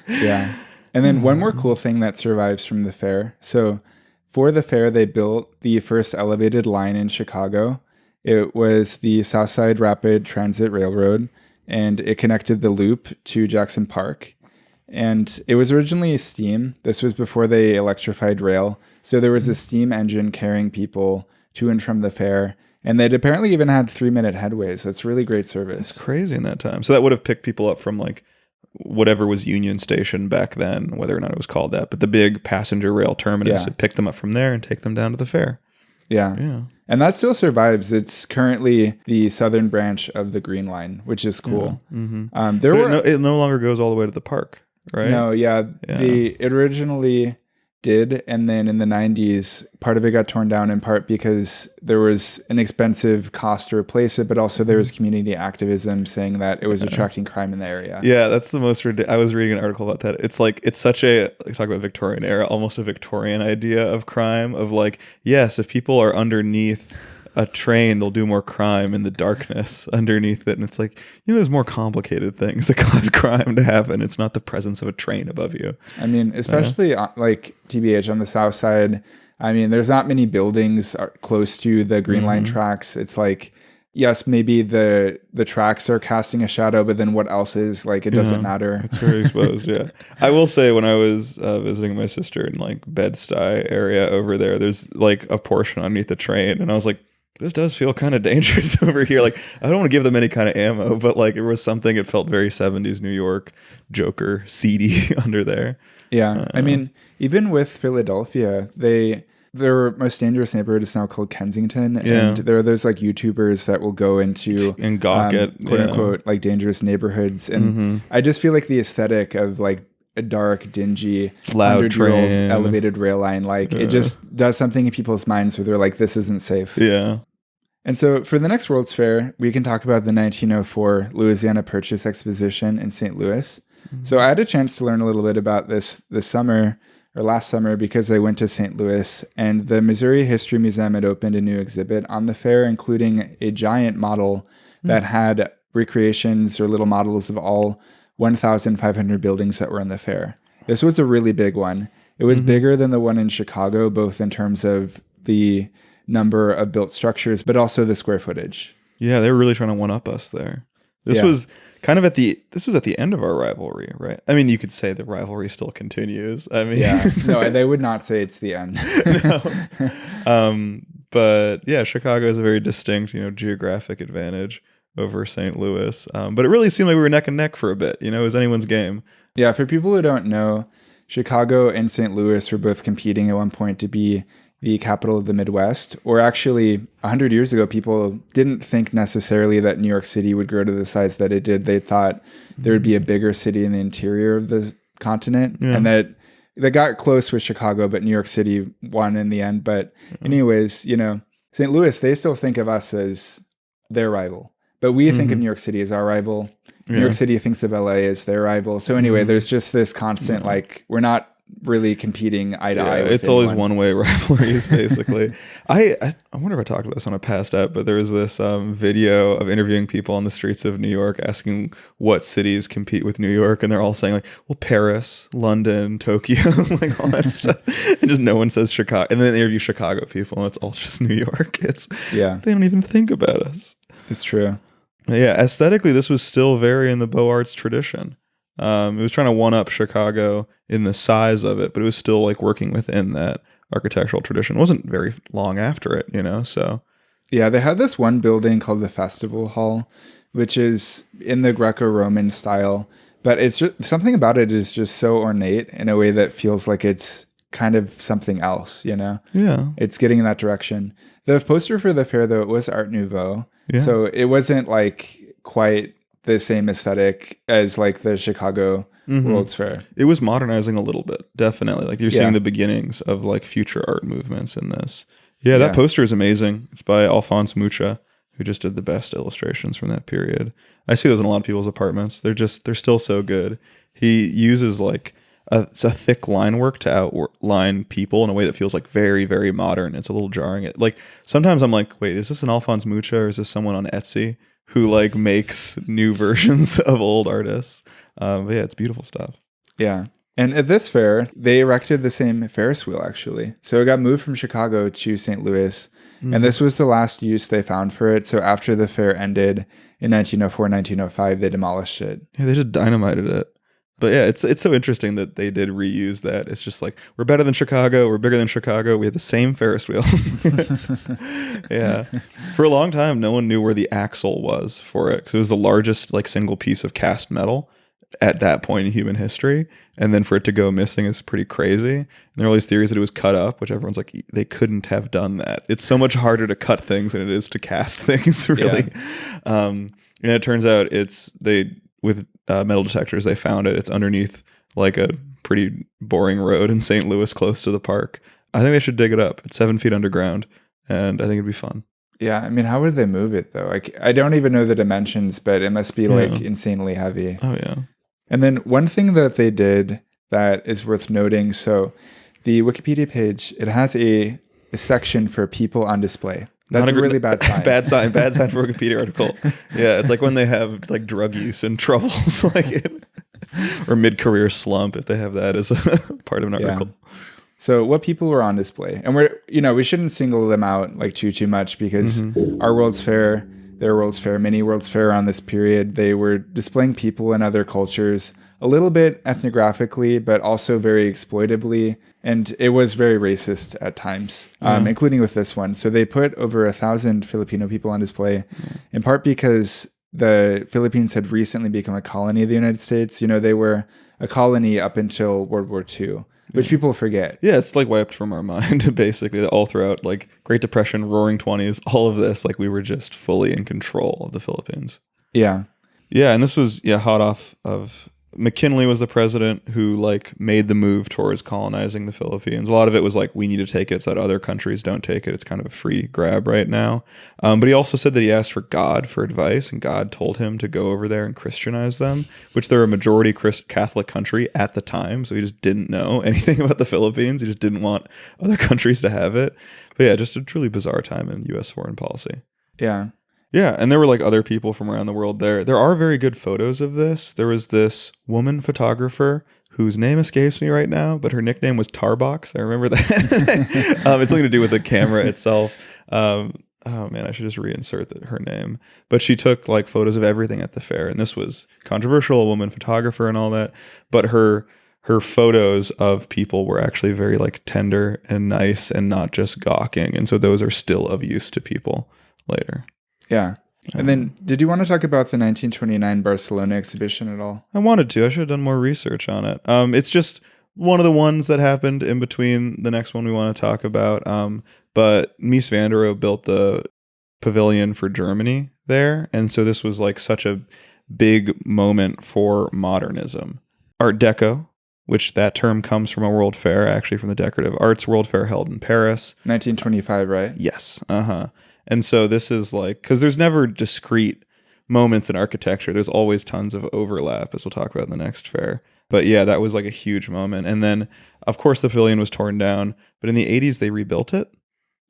Yeah. And then one more cool thing that survives from the fair. So for the fair, they built the first elevated line in Chicago. It was the Southside Rapid Transit Railroad, and it connected the Loop to Jackson Park. And it was originally steam. This was before they electrified rail. So there was a steam engine carrying people to and from the fair. And they'd apparently even had 3-minute headways. That's really great service. It's crazy in that time. So that would have picked people up from like whatever was Union Station back then, whether or not it was called that. But the big passenger rail terminus, would pick them up from there and take them down to the fair. Yeah. And that still survives. It's currently the southern branch of the Green Line, which is cool. Yeah. Mm-hmm. It no longer goes all the way to the park, right? No, it originally did. And then in the 90s, part of it got torn down in part because there was an expensive cost to replace it, but also there was community activism saying that it was attracting crime in the area. Yeah, that's the most ridiculous. I was reading an article about that. It's like, it's such a, talk about Victorian era, almost a Victorian idea of crime of like, yes, if people are underneath a train, they'll do more crime in the darkness underneath it. And it's like, there's more complicated things that cause crime to happen. It's not the presence of a train above you. I mean, especially like TBH on the south side. I mean, there's not many buildings close to the Green Line tracks. It's like yes, maybe the tracks are casting a shadow, but then what else is, like, it doesn't matter. It's very exposed. Yeah, I will say when I was visiting my sister in like Bed-Stuy area over there, there's like a portion underneath the train, and I was like, this does feel kind of dangerous over here. Like, I don't want to give them any kind of ammo, but like it was something. It felt very 70s New York, Joker, seedy under there. Yeah, I mean, even with Philadelphia, their most dangerous neighborhood is now called Kensington, and there are those like YouTubers that will go into and gawk at quote unquote like dangerous neighborhoods, and I just feel like the aesthetic of like a dark, dingy, loud train, elevated rail line, like it just does something in people's minds where they're like, this isn't safe. Yeah. And so for the next World's Fair, we can talk about the 1904 Louisiana Purchase Exposition in St. Louis. So I had a chance to learn a little bit about this summer, or last summer, because I went to St. Louis, and the Missouri History Museum had opened a new exhibit on the fair, including a giant model that had recreations or little models of all 1,500 buildings that were in the fair. This was a really big one. It was bigger than the one in Chicago, both in terms of the number of built structures, but also the square footage. Yeah, they were really trying to one up us there. This was kind of at the end of our rivalry, right? I mean, you could say the rivalry still continues. I mean, no, they would not say it's the end. But yeah, Chicago has a very distinct, geographic advantage over St. Louis. But it really seemed like we were neck and neck for a bit. It was anyone's game. Yeah, for people who don't know, Chicago and St. Louis were both competing at one point to be the capital of the Midwest. Or actually, 100 years ago, people didn't think necessarily that New York City would grow to the size that it did. They thought there would be a bigger city in the interior of the continent, and that they got close with Chicago, but New York City won in the end. But anyways, St. Louis, they still think of us as their rival, but we think of New York City as our rival. New York City thinks of LA as their rival. So anyway, there's just this constant, like, we're not really competing eye to eye. It's always one-way rivalries, basically. I wonder if I talked about this on a past ep, but there was this video of interviewing people on the streets of New York asking what cities compete with New York, and they're all saying like, well, Paris, London, Tokyo, like all that stuff, and just no one says Chicago. And then they interview Chicago people, and it's all just New York. They don't even think about us. It's true. Yeah, aesthetically, this was still very in the Beaux Arts tradition. It was trying to one up Chicago in the size of it, but it was still like working within that architectural tradition. It wasn't very long after it, so. Yeah, they had this one building called the Festival Hall, which is in the Greco-Roman style, but it's just, something about it is just so ornate in a way that feels like it's kind of something else, Yeah. It's getting in that direction. The poster for the fair, though, it was Art Nouveau. Yeah. So it wasn't like quite the same aesthetic as like the Chicago World's Fair. It was modernizing a little bit, definitely. Like you're seeing the beginnings of like future art movements in this. Yeah, that poster is amazing. It's by Alphonse Mucha, who just did the best illustrations from that period. I see those in a lot of people's apartments. They're still so good. He uses like it's a thick line work to outline people in a way that feels like very, very modern. It's a little jarring. Like sometimes I'm like, wait, is this an Alphonse Mucha or is this someone on Etsy who like makes new versions of old artists? But yeah, it's beautiful stuff. Yeah. And at this fair, they erected the same Ferris wheel, actually. So it got moved from Chicago to St. Louis. And this was the last use they found for it. So after the fair ended in 1904, 1905, they demolished it. Yeah, they just dynamited it. But yeah, it's so interesting that they did reuse that. It's just like, we're better than Chicago. We're bigger than Chicago. We have the same Ferris wheel. Yeah. For a long time, no one knew where the axle was for it because it was the largest like single piece of cast metal at that point in human history. And then for it to go missing is pretty crazy. And there are all these theories that it was cut up, which everyone's like, they couldn't have done that. It's so much harder to cut things than it is to cast things, really. Yeah. And it turns out with metal detectors, they found it. It's underneath like a pretty boring road in St. Louis close to the park. I think they should dig it up. It's 7 feet underground, and I think it'd be fun. Yeah, I mean, how would they move it, though? I don't even know the dimensions, but it must be like insanely heavy. Oh, yeah. And then one thing that they did that is worth noting, so the Wikipedia page, it has a section for people on display. That's a really bad sign. Bad sign for Wikipedia article. Yeah, it's like when they have like drug use and troubles, or mid-career slump, if they have that as a part of an article. Yeah. So what people were on display, and we shouldn't single them out like too much because our World's Fair, their World's Fair, mini World's Fair around this period. They were displaying people in other cultures, a little bit ethnographically, but also very exploitively. And it was very racist at times, including with this one. So they put over 1,000 Filipino people on display, in part because the Philippines had recently become a colony of the United States. You know, they were a colony up until World War II, which people forget. Yeah, it's like wiped from our mind, basically, all throughout, like, Great Depression, Roaring 20s, all of this, like, we were just fully in control of the Philippines. Yeah. Yeah, and this was, hot off of... McKinley was the president who, like, made the move towards colonizing the Philippines. A lot of it was like, we need to take it so that other countries don't take it. It's kind of a free grab right now. But he also said that he asked for God for advice, and God told him to go over there and Christianize them, which they're a majority Catholic country at the time, so he just didn't know anything about the Philippines. He just didn't want other countries to have it. But yeah, just a truly bizarre time in U.S. foreign policy. Yeah. Yeah, and there were like other people from around the world there. There are very good photos of this. There was this woman photographer whose name escapes me right now, but her nickname was Tarbox. I remember that. It's something to do with the camera itself. Oh man, I should just reinsert her name. But she took like photos of everything at the fair, and this was controversial, a woman photographer and all that. But her photos of people were actually very like tender and nice and not just gawking. And so those are still of use to people later. Yeah. And then did you want to talk about the 1929 Barcelona exhibition at all? I wanted to. I should have done more research on it. It's just one of the ones that happened in between the next one we want to talk about. But Mies van der Rohe built the pavilion for Germany there. And so this was like such a big moment for modernism. Art Deco, which that term comes from a World Fair, actually from the Decorative Arts World Fair held in Paris. 1925, right? Yes. And so this is like, because there's never discrete moments in architecture. There's always tons of overlap, as we'll talk about in the next fair. But yeah, that was like a huge moment. And then, of course, the pavilion was torn down. But in the 80s, they rebuilt it.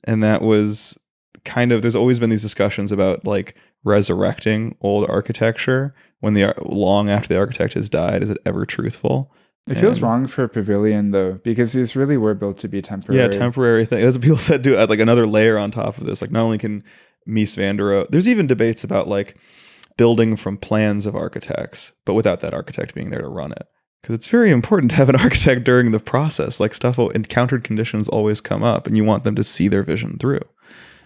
And that was kind of, there's always been these discussions about like resurrecting old architecture when long after the architect has died. Is it ever truthful? It feels wrong for a pavilion, though, because these really were built to be temporary. Yeah, temporary thing. That's what people said, to add like another layer on top of this. Like, not only can Mies van der Rohe... There's even debates about, like, building from plans of architects, but without that architect being there to run it. Because it's very important to have an architect during the process. Like, encountered conditions always come up, and you want them to see their vision through.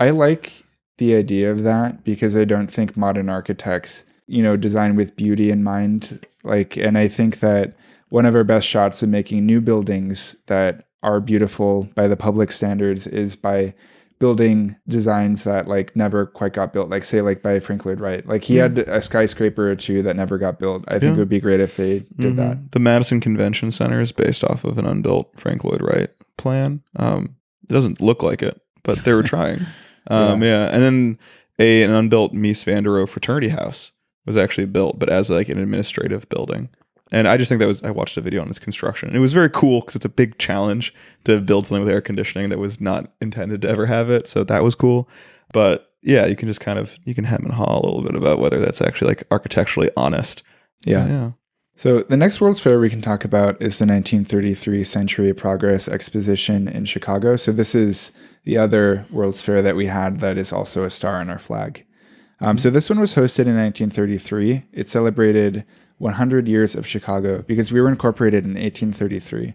I like the idea of that, because I don't think modern architects, design with beauty in mind. And I think that one of our best shots of making new buildings that are beautiful by the public standards is by building designs that like never quite got built, like say like by Frank Lloyd Wright. Like he had a skyscraper or two that never got built. I think it would be great if they did that. The Madison Convention Center is based off of an unbuilt Frank Lloyd Wright plan. It doesn't look like it, but they were trying. And then an unbuilt Mies van der Rohe fraternity house was actually built, but as like an administrative building. And I just think I watched a video on its construction. And it was very cool because it's a big challenge to build something with air conditioning that was not intended to ever have it. So that was cool. But yeah, you can just you can hem and haw a little bit about whether that's actually like architecturally honest. Yeah. So the next World's Fair we can talk about is the 1933 Century of Progress Exposition in Chicago. So this is the other World's Fair that we had that is also a star on our flag. So this one was hosted in 1933. It celebrated 100 years of Chicago because we were incorporated in 1833.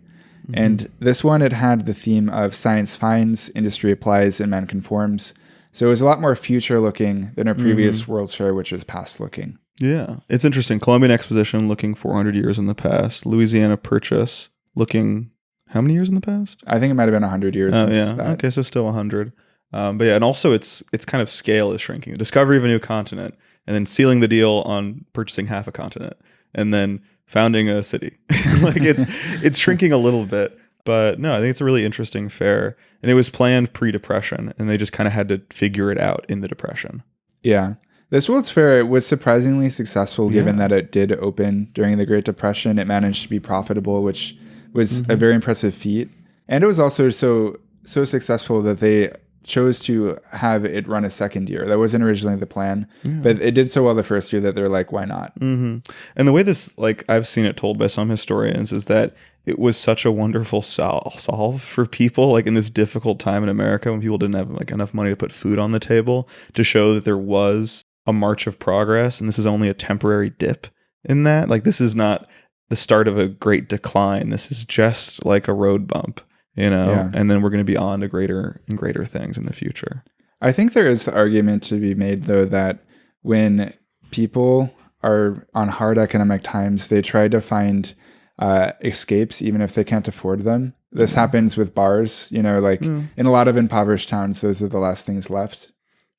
And this one, it had the theme of science finds, industry applies, and man conforms. So it was a lot more future looking than our previous World's Fair, which was past looking. Yeah, it's interesting. Columbian Exposition looking 400 years in the past. Louisiana Purchase looking how many years in the past? I think it might have been 100 years since that. Okay, so still 100. But yeah, and also its kind of scale is shrinking. The discovery of a new continent, and then sealing the deal on purchasing half a continent, and then founding a city. Like it's shrinking a little bit. But no, I think it's a really interesting fair. And it was planned pre-Depression, and they just kind of had to figure it out in the Depression. Yeah. This World's Fair was surprisingly successful given that it did open during the Great Depression. It managed to be profitable, which was a very impressive feat. And it was also so successful that they chose to have it run a second year. That wasn't originally the plan, but it did so well the first year that they're like, why not? And the way this, like I've seen it told by some historians, is that it was such a wonderful solve for people, like in this difficult time in America when people didn't have like enough money to put food on the table, to show that there was a march of progress, and this is only a temporary dip in that. Like, this is not the start of a great decline. This is just like a road bump, Yeah. and then we're going to be on to greater and greater things in the future. I think there is the argument to be made, though, that when people are on hard economic times, they try to find escapes, even if they can't afford them. This happens with bars, like in a lot of impoverished towns, those are the last things left.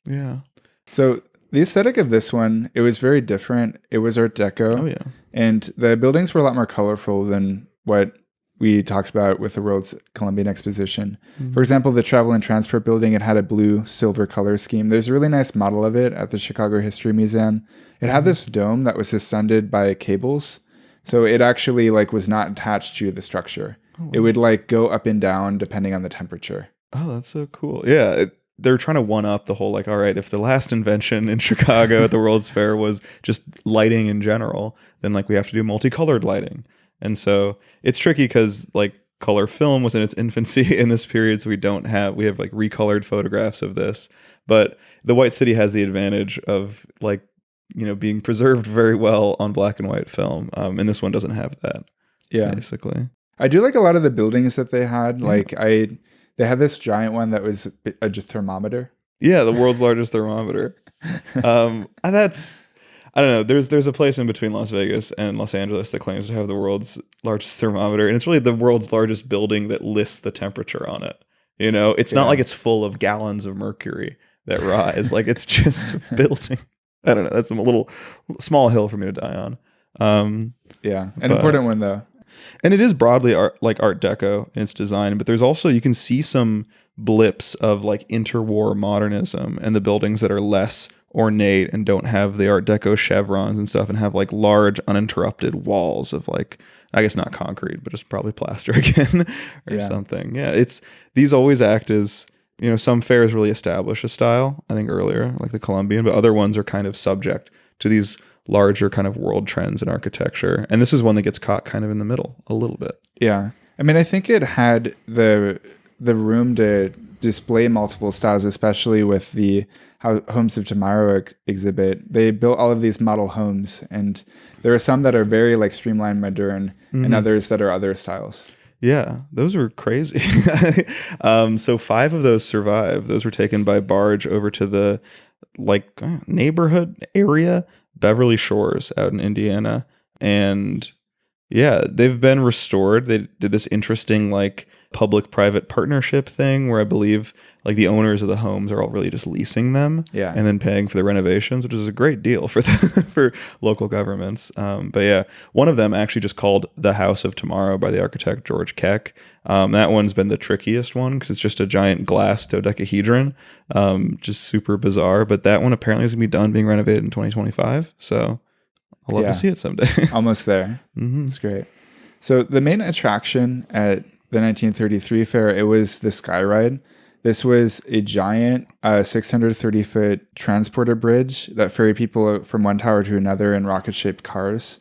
Yeah. So the aesthetic of this one, it was very different. It was Art Deco. Oh, yeah. And the buildings were a lot more colorful than what we talked about with the World's Columbian Exposition. Mm-hmm. For example, the Travel and Transport building, it had a blue-silver color scheme. There's a really nice model of it at the Chicago History Museum. It had this dome that was suspended by cables. So it actually was not attached to the structure. Oh. It would go up and down depending on the temperature. Oh, that's so cool. Yeah. They're trying to one up the whole, all right, if the last invention in Chicago at the World's Fair was just lighting in general, then we have to do multicolored lighting. And so it's tricky because color film was in its infancy in this period. So we have recolored photographs of this, but the White City has the advantage of being preserved very well on black and white film. And this one doesn't have that. Yeah. Basically. I do like a lot of the buildings that they had. Yeah. They had this giant one that was a thermometer. Yeah, the world's largest thermometer. And that's, I don't know. There's a place in between Las Vegas and Los Angeles that claims to have the world's largest thermometer, and it's really the world's largest building that lists the temperature on it. It's not like it's full of gallons of mercury that rise. It's just a building. I don't know. That's a little small hill for me to die on. Yeah, an important one though. And it is broadly Art Deco in its design, but there's also, you can see some blips of interwar modernism and the buildings that are less ornate and don't have the Art Deco chevrons and stuff and have large uninterrupted walls of I guess not concrete, but just probably plaster again or something. Yeah, these always act as, some fairs really establish a style, I think earlier, like the Columbian, but other ones are kind of subject to these larger kind of world trends in architecture. And this is one that gets caught kind of in the middle a little bit. Yeah. I mean, I think it had the room to display multiple styles, especially with the Homes of Tomorrow exhibit. They built all of these model homes, and there are some that are very streamlined modern, and others that are other styles. Yeah, those were crazy. So 5 of those survived. Those were taken by barge over to the neighborhood area, Beverly Shores out in Indiana. And yeah, they've been restored. They did this interesting public-private partnership thing where I believe the owners of the homes are all really just leasing them and then paying for the renovations, which is a great deal for for local governments. But yeah, one of them actually just called The House of Tomorrow by the architect George Keck. That one's been the trickiest one because it's just a giant glass dodecahedron, just super bizarre. But that one apparently is going to be done being renovated in 2025. So I'll love to see it someday. Almost there. It's great. So the main attraction at the 1933 fair, it was the Sky Ride. This was a giant 630-foot transporter bridge that ferried people from one tower to another in rocket-shaped cars.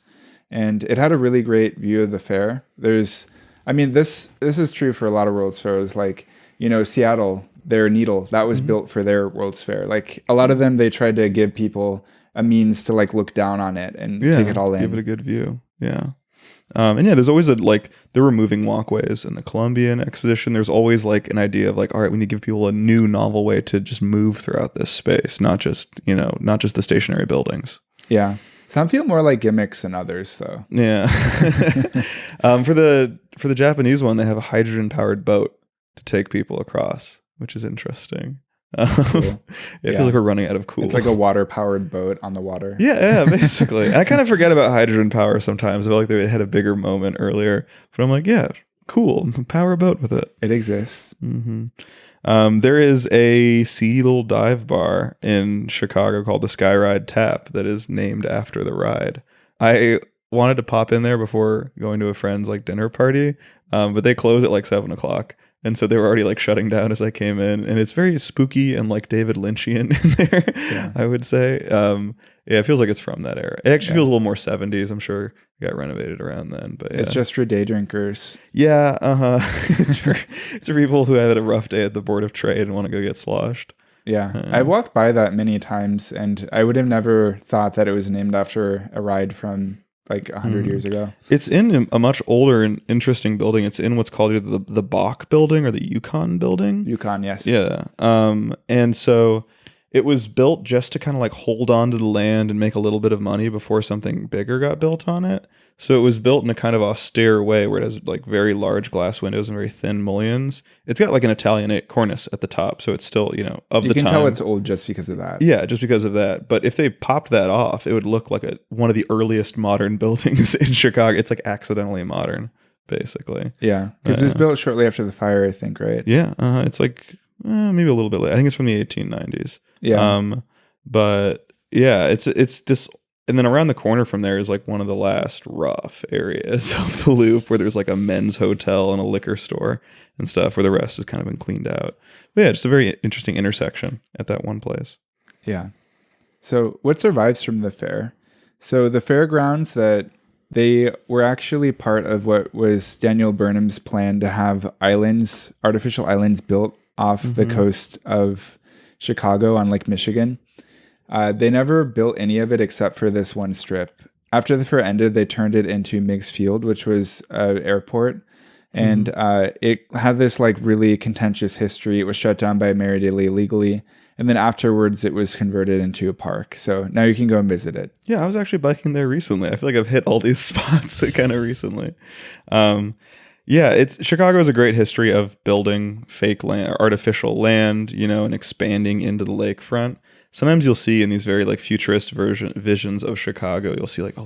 And it had a really great view of the fair. This is true for a lot of World's Fairs. Seattle, their Needle, that was built for their World's Fair. A lot of them, they tried to give people a means to look down on it and take it all in. Give it a good view. Yeah. And yeah, there's always there were moving walkways in the Columbian Exposition. There's always an idea of all right, we need to give people a new novel way to just move throughout this space, not just the stationary buildings. Yeah. Some feel more like gimmicks than others though. Yeah. For the Japanese one, they have a hydrogen powered boat to take people across, which is interesting. Cool. It feels like we're running out of cool. It's like a water-powered boat on the water. Yeah, basically. And I kind of forget about hydrogen power sometimes. I feel like they had a bigger moment earlier. But I'm yeah, cool. Power a boat with it. It exists. There is a seedy little dive bar in Chicago called the Skyride Tap that is named after the ride. I wanted to pop in there before going to a friend's dinner party, but they close at 7 o'clock. And so they were already like shutting down as I came in, and it's very spooky and like David Lynchian in there. Yeah. I would say, yeah, it feels like it's from that era. It actually feels a little more 70s. I'm sure it got renovated around then, but it's just for day drinkers. Yeah, it's for people who had a rough day at the Board of Trade and want to go get sloshed. Yeah, I've walked by that many times, and I would have never thought that it was named after a ride from like 100 years ago. It's in a much older and interesting building. It's in what's called either the Bach building or the Yukon building. Yukon, yes. Yeah. And so it was built just to kind of like hold on to the land and make a little bit of money before something bigger got built on it. So it was built in a kind of austere way where it has like very large glass windows and very thin mullions. It's got like an Italianate cornice at the top, so it's still, you know, of the time. You can tell it's old just because of that. Yeah, just because of that. But if they popped that off, it would look like one of the earliest modern buildings in Chicago. It's like accidentally modern, basically. Yeah, because it was built shortly after the fire, I think, right? Yeah, it's like maybe a little bit late. I think it's from the 1890s. Yeah. But yeah, it's this. And then around the corner from there is like one of the last rough areas of the Loop where there's like a men's hotel and a liquor store and stuff where the rest has kind of been cleaned out. But yeah, just a very interesting intersection at that one place. Yeah. So what survives from the fair? So the fairgrounds, that they were actually part of what was Daniel Burnham's plan to have islands, artificial islands built off the coast of Chicago on Lake Michigan. They never built any of it except for this one strip. After the fair ended, they turned it into Meigs Field, which was an airport. And it had this like really contentious history. It was shut down by Mayor Daley illegally. And then afterwards, it was converted into a park. So now you can go and visit it. Yeah, I was actually biking there recently. I feel like I've hit all these spots kind of recently. Yeah, Chicago has a great history of building fake land, artificial land, you know, and expanding into the lakefront. Sometimes you'll see in these very like futurist visions of Chicago, you'll see like, oh,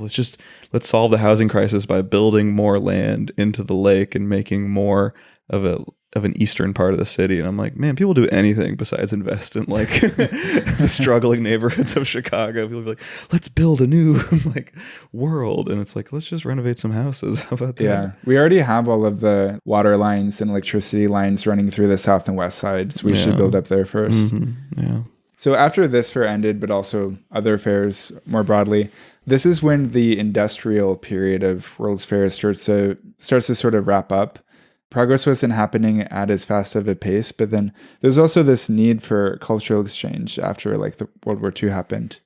let's solve the housing crisis by building more land into the lake and making more of an eastern part of the city. And I'm like, man, people do anything besides invest in like the struggling neighborhoods of Chicago. People be like, let's build a new like world. And it's like, let's just renovate some houses. How about that? Yeah. We already have all of the water lines and electricity lines running through the south and west sides. So we should build up there first. Yeah. So after this fair ended, but also other fairs more broadly, this is when the industrial period of World's Fairs starts to sort of wrap up. Progress wasn't happening at as fast of a pace, but then there's also this need for cultural exchange after like the World War II happened.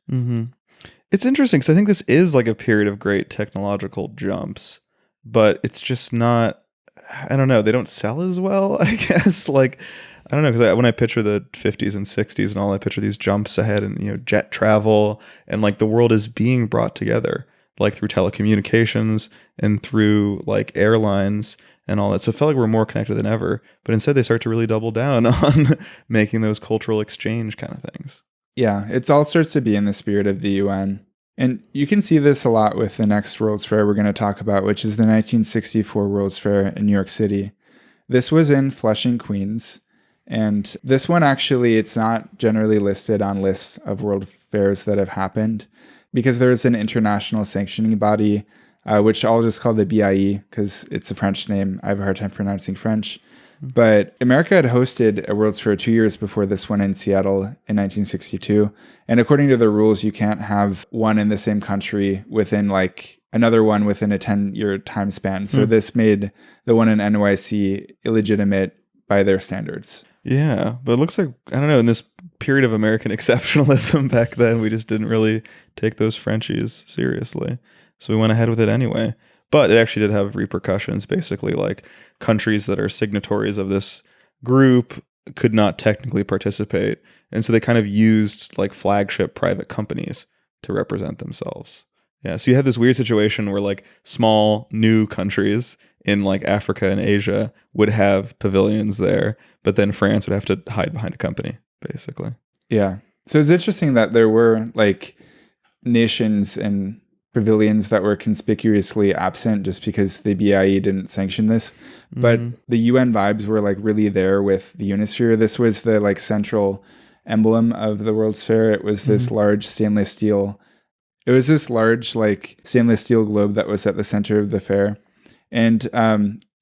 It's interesting because I think this is like a period of great technological jumps, but it's just not, I don't know, they don't sell as well, I guess. Like, I don't know, because when I picture the 50s and 60s and all, I picture these jumps ahead and, you know, jet travel and like the world is being brought together, like through telecommunications and through like airlines and all that. So it felt like we're more connected than ever. But instead they start to really double down on making those cultural exchange kind of things. Yeah, it all starts to be in the spirit of the UN. And you can see this a lot with the next World's Fair we're going to talk about, which is the 1964 World's Fair in New York City. This was in Flushing, Queens. And this one, actually, it's not generally listed on lists of world fairs that have happened because there's an international sanctioning body, which I'll just call the BIE because it's a French name. I have a hard time pronouncing French. But America had hosted a World's Fair 2 years before this one in Seattle in 1962. And according to the rules, you can't have one in the same country within like another one within a 10-year time span. So this made the one in NYC illegitimate by their standards. Yeah, but it looks like, I don't know, in this period of American exceptionalism back then, we just didn't really take those Frenchies seriously. So we went ahead with it anyway. But it actually did have repercussions, basically, like countries that are signatories of this group could not technically participate. And so they kind of used like flagship private companies to represent themselves. Yeah, so you had this weird situation where like small new countries in like Africa and Asia would have pavilions there, but then France would have to hide behind a company, basically. Yeah. So it's interesting that there were like nations and pavilions that were conspicuously absent just because the BIE didn't sanction this. But the UN vibes were like really there with the Unisphere. This was the like central emblem of the World's Fair. It was this large stainless steel. It was this large like stainless steel globe that was at the center of the fair. And,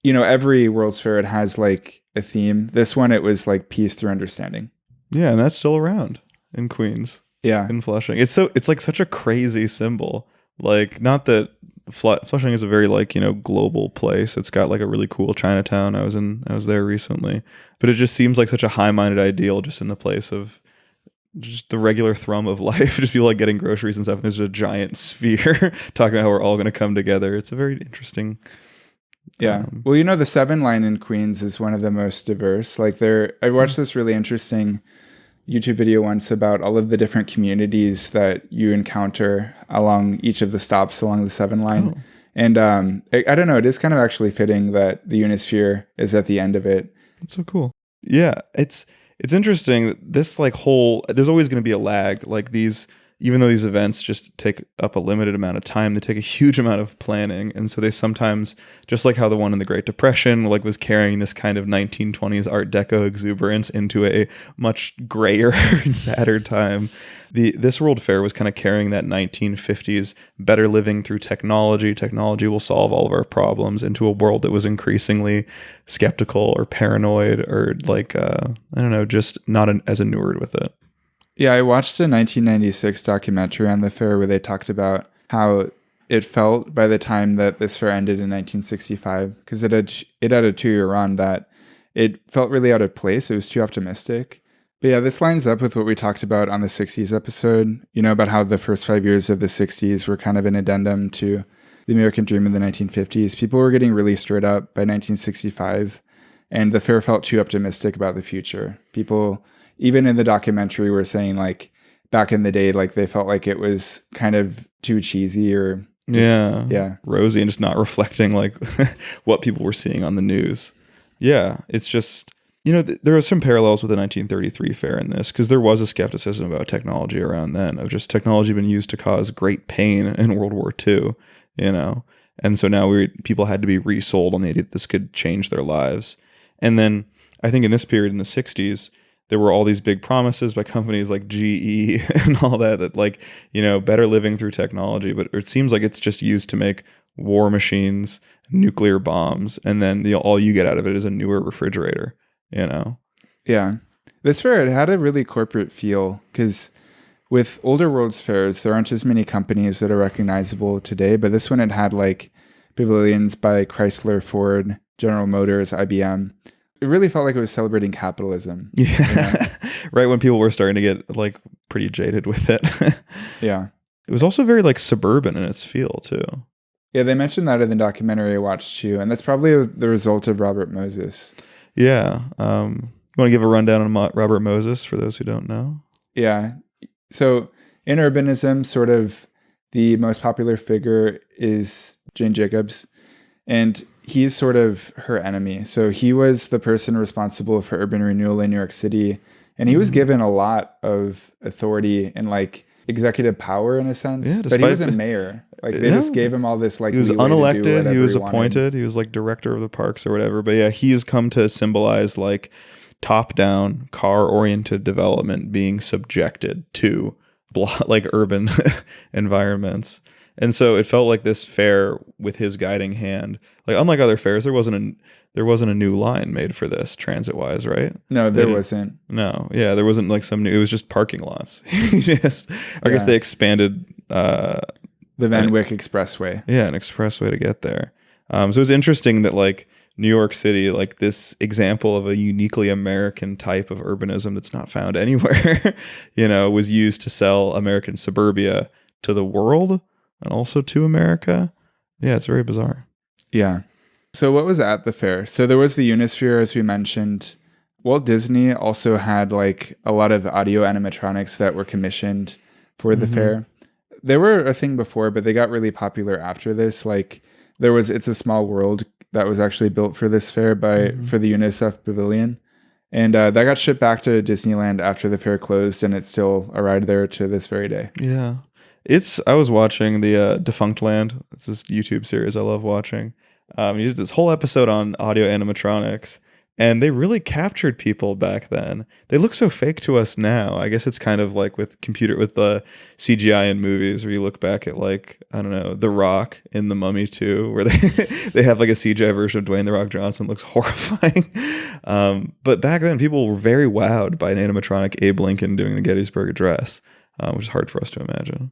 you know, every World's Fair, it has like a theme. This one, it was like peace through understanding. Yeah, and that's still around in Queens. Yeah. In Flushing. It's like such a crazy symbol. Like, not that Flushing is a very like, you know, global place. It's got like a really cool Chinatown. I was there recently. But it just seems like such a high-minded ideal just in the place of just the regular thrum of life, just people like getting groceries and stuff. And there's a giant sphere talking about how we're all going to come together. It's a very interesting. Yeah. Well, the 7 line in Queens is one of the most diverse. Like I watched this really interesting YouTube video once about all of the different communities that you encounter along each of the stops along the 7 line. Oh. And I don't know, it is kind of actually fitting that the Unisphere is at the end of it. That's so cool. Yeah, it's interesting. This like there's always going to be a lag. Like even though these events just take up a limited amount of time, they take a huge amount of planning. And so they sometimes, just like how the one in the Great Depression like was carrying this kind of 1920s Art Deco exuberance into a much grayer and sadder time, this World Fair was kind of carrying that 1950s better living through technology. Technology will solve all of our problems into a world that was increasingly skeptical or paranoid or like, I don't know, just not as inured with it. Yeah, I watched a 1996 documentary on the fair where they talked about how it felt by the time that this fair ended in 1965, because it had a 2-year run, that it felt really out of place. It was too optimistic. But yeah, this lines up with what we talked about on the 60s episode, about how the first 5 years of the 60s were kind of an addendum to the American dream in the 1950s. People were getting really stirred up by 1965, and the fair felt too optimistic about the future. People, even in the documentary, were saying like back in the day, like they felt like it was kind of too cheesy or rosy and just not reflecting like what people were seeing on the news. Yeah, it's just, there are some parallels with the 1933 fair in this, because there was a skepticism about technology around then, of just technology being used to cause great pain in World War II, and so now people had to be resold on the idea that this could change their lives. And then I think in this period in the 60s, there were all these big promises by companies like GE and all that like, better living through technology. But it seems like it's just used to make war machines, nuclear bombs, and then all you get out of it is a newer refrigerator, Yeah. This fair, it had a really corporate feel, because with older World's Fairs, there aren't as many companies that are recognizable today. But this one, it had like pavilions by Chrysler, Ford, General Motors, IBM. It really felt like it was celebrating capitalism. Yeah. Right when people were starting to get like pretty jaded with it. Yeah. It was also very like suburban in its feel too. Yeah, they mentioned that in the documentary I watched too. And that's probably the result of Robert Moses. Yeah. You want to give a rundown on Robert Moses for those who don't know? Yeah. So in urbanism, sort of the most popular figure is Jane Jacobs. And he's sort of her enemy. So he was the person responsible for urban renewal in New York City. And he was given a lot of authority and like executive power in a sense. Yeah, but he wasn't mayor. Like they just gave him all this like he was leeway unelected, to do whatever he was wanted. appointed, he was like director of the parks or whatever. But yeah, he has come to symbolize like top-down, car-oriented development being subjected to like urban environments. And so it felt like this fair with his guiding hand. Like unlike other fairs, there wasn't a new line made for this transit-wise, right? No, there wasn't. No, yeah, there wasn't like some new. It was just parking lots. I guess they expanded the Van Wyck Expressway. Yeah, an expressway to get there. So it was interesting that like New York City, like this example of a uniquely American type of urbanism that's not found anywhere, was used to sell American suburbia to the world. And also to America. Yeah, it's very bizarre. Yeah. So what was at the fair? So there was the Unisphere, as we mentioned. Walt Disney also had like a lot of audio animatronics that were commissioned for the fair. They were a thing before, but they got really popular after this. Like there was It's a Small World that was actually built for this fair for the UNICEF Pavilion. And that got shipped back to Disneyland after the fair closed, and it's still arrived there to this very day. Yeah. I was watching the Defunct Land. It's this YouTube series I love watching. He did this whole episode on audio animatronics, and they really captured people back then. They look so fake to us now. I guess it's kind of like with the CGI in movies, where you look back at like, I don't know, The Rock in The Mummy 2, where they have like a CGI version of Dwayne The Rock Johnson. Looks horrifying. But back then, people were very wowed by an animatronic Abe Lincoln doing the Gettysburg Address, which is hard for us to imagine.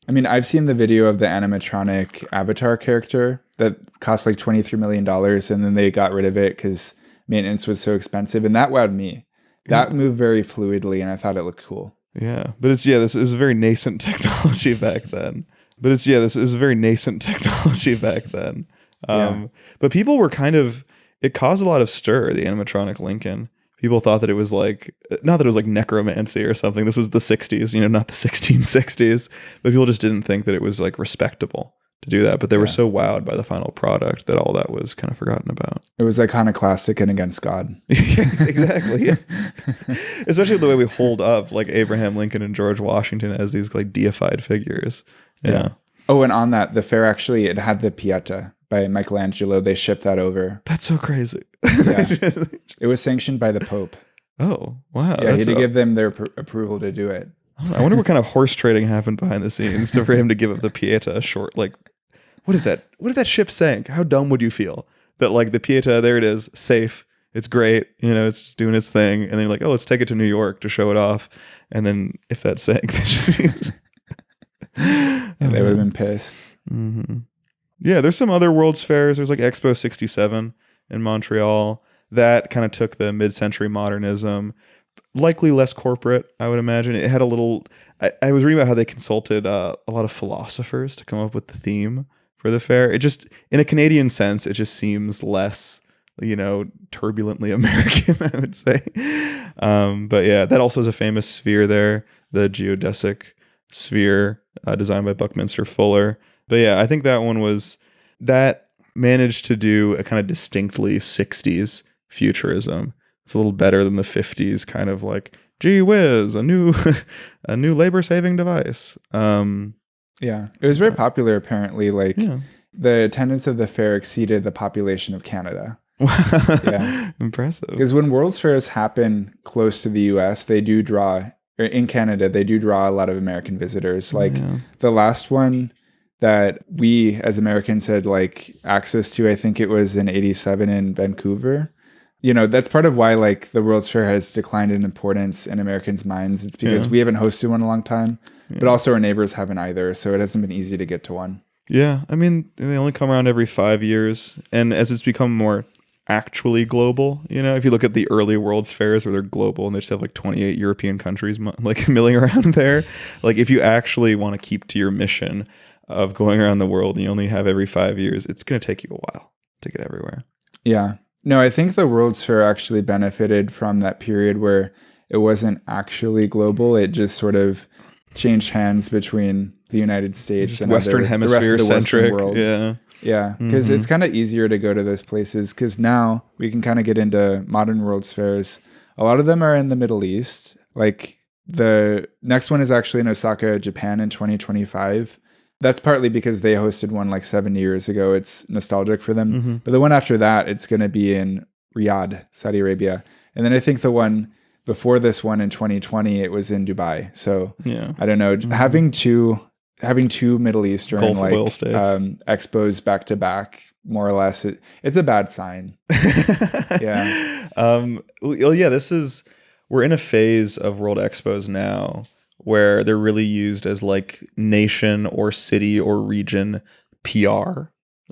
I mean, I've seen the video of the animatronic Avatar character that cost like $23 million, and then they got rid of it because maintenance was so expensive, and that wowed me. That moved very fluidly, and I thought it looked cool. Yeah, but this is a very nascent technology back then. This is a very nascent technology back then. Yeah. But people were it caused a lot of stir, the animatronic Lincoln. People thought that it was like, not that it was like necromancy or something. This was the 60s, not the 1660s. But people just didn't think that it was like respectable to do that. But they were so wowed by the final product that all that was kind of forgotten about. It was iconoclastic and against God. Yes, exactly. Yes. Especially the way we hold up like Abraham Lincoln and George Washington as these like deified figures. Yeah. Oh, and on that, the fair actually, it had the Pieta by Michelangelo. They shipped that over. That's so crazy. Yeah. It was sanctioned by the Pope. Oh, wow. Yeah, he had to give them their approval to do it. I wonder what kind of horse trading happened behind the scenes for him to give up the Pieta a short, like, what if that ship sank? How dumb would you feel that like the Pieta, there it is, safe, it's great, it's just doing its thing, and then you're like, oh, let's take it to New York to show it off, and then if that sank, that just means They would have been pissed. Mm-hmm. Yeah, there's some other World's Fairs. There's like Expo 67 in Montreal that kind of took the mid-century modernism, likely less corporate, I would imagine. It had a little. I was reading about how they consulted a lot of philosophers to come up with the theme for the fair. It just, in a Canadian sense, it just seems less, turbulently American, I would say. But yeah, that also is a famous sphere there, the geodesic sphere, designed by Buckminster Fuller. But yeah, I think that managed to do a kind of distinctly 60s futurism. It's a little better than the 50s kind of like, gee whiz, a new labor-saving device. Yeah, it was very popular apparently. Like the attendance of the fair exceeded the population of Canada. Yeah, impressive. Because when World's Fairs happen close to the U.S., they do draw. Or in Canada, they do draw a lot of American visitors. Like the last one that we as Americans had like access to, I think it was in '87 in Vancouver. That's part of why like the World's Fair has declined in importance in Americans' minds. It's because we haven't hosted one in a long time, but also our neighbors haven't either. So it hasn't been easy to get to one. Yeah. I mean, they only come around every 5 years. And as it's become more actually global, if you look at the early World's Fairs where they're global and they just have like 28 European countries like milling around there, like if you actually want to keep to your mission of going around the world and you only have every 5 years, it's going to take you a while to get everywhere. Yeah. No, I think the World's Fair actually benefited from that period where it wasn't actually global. It just sort of changed hands between the United States and Western Hemisphere centric. World. Yeah. Yeah, because it's kind of easier to go to those places because now we can kind of get into modern World's Fairs. A lot of them are in the Middle East. Like the next one is actually in Osaka, Japan in 2025. That's partly because they hosted one like 7 years ago. It's nostalgic for them. But the one after that, it's going to be in Riyadh, Saudi Arabia. And then I think the one before this one in 2020, it was in Dubai. So I don't know, having two Middle Eastern Gulf like oil states. expos back to back, more or less, it's a bad sign. Yeah. Well, yeah, we're in a phase of World Expos now where they're really used as like nation or city or region PR,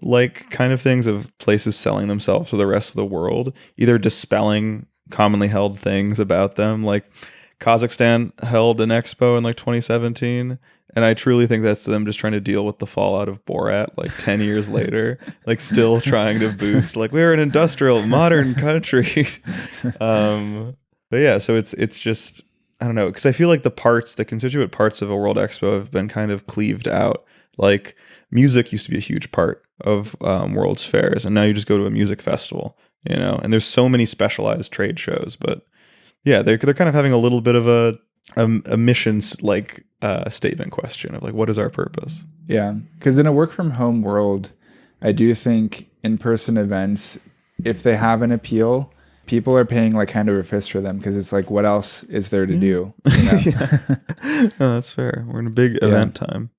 like kind of things of places selling themselves to the rest of the world, either dispelling commonly held things about them. Like Kazakhstan held an expo in like 2017. And I truly think that's them just trying to deal with the fallout of Borat like 10 years later, like still trying to boost, like we're an industrial modern country. But yeah, so it's just, I don't know, because I feel like the constituent parts of a World Expo have been kind of cleaved out. Like music used to be a huge part of World's Fairs, and now you just go to a music festival, and there's so many specialized trade shows. But yeah, they're kind of having a little bit of a missions like statement question of like, what is our purpose? Yeah, because in a work from home world, I do think in-person events, if they have an appeal, people are paying like hand over fist for them because it's like, what else is there to do? No, that's fair. We're in a big event time.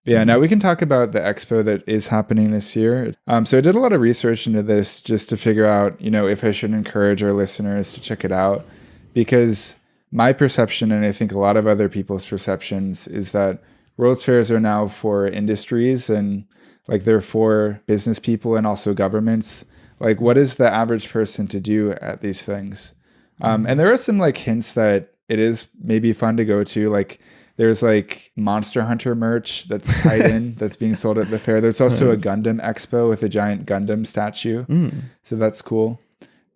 Yeah, now we can talk about the expo that is happening this year. So I did a lot of research into this just to figure out, if I should encourage our listeners to check it out, because my perception, and I think a lot of other people's perceptions, is that World's Fairs are now for industries and like they're for business people and also governments. Like, what is the average person to do at these things? And there are some like hints that it is maybe fun to go to. Like there's like Monster Hunter merch that's tied in that's being sold at the fair. There's also a Nice. Gundam Expo with a giant Gundam statue. Mm. So that's cool.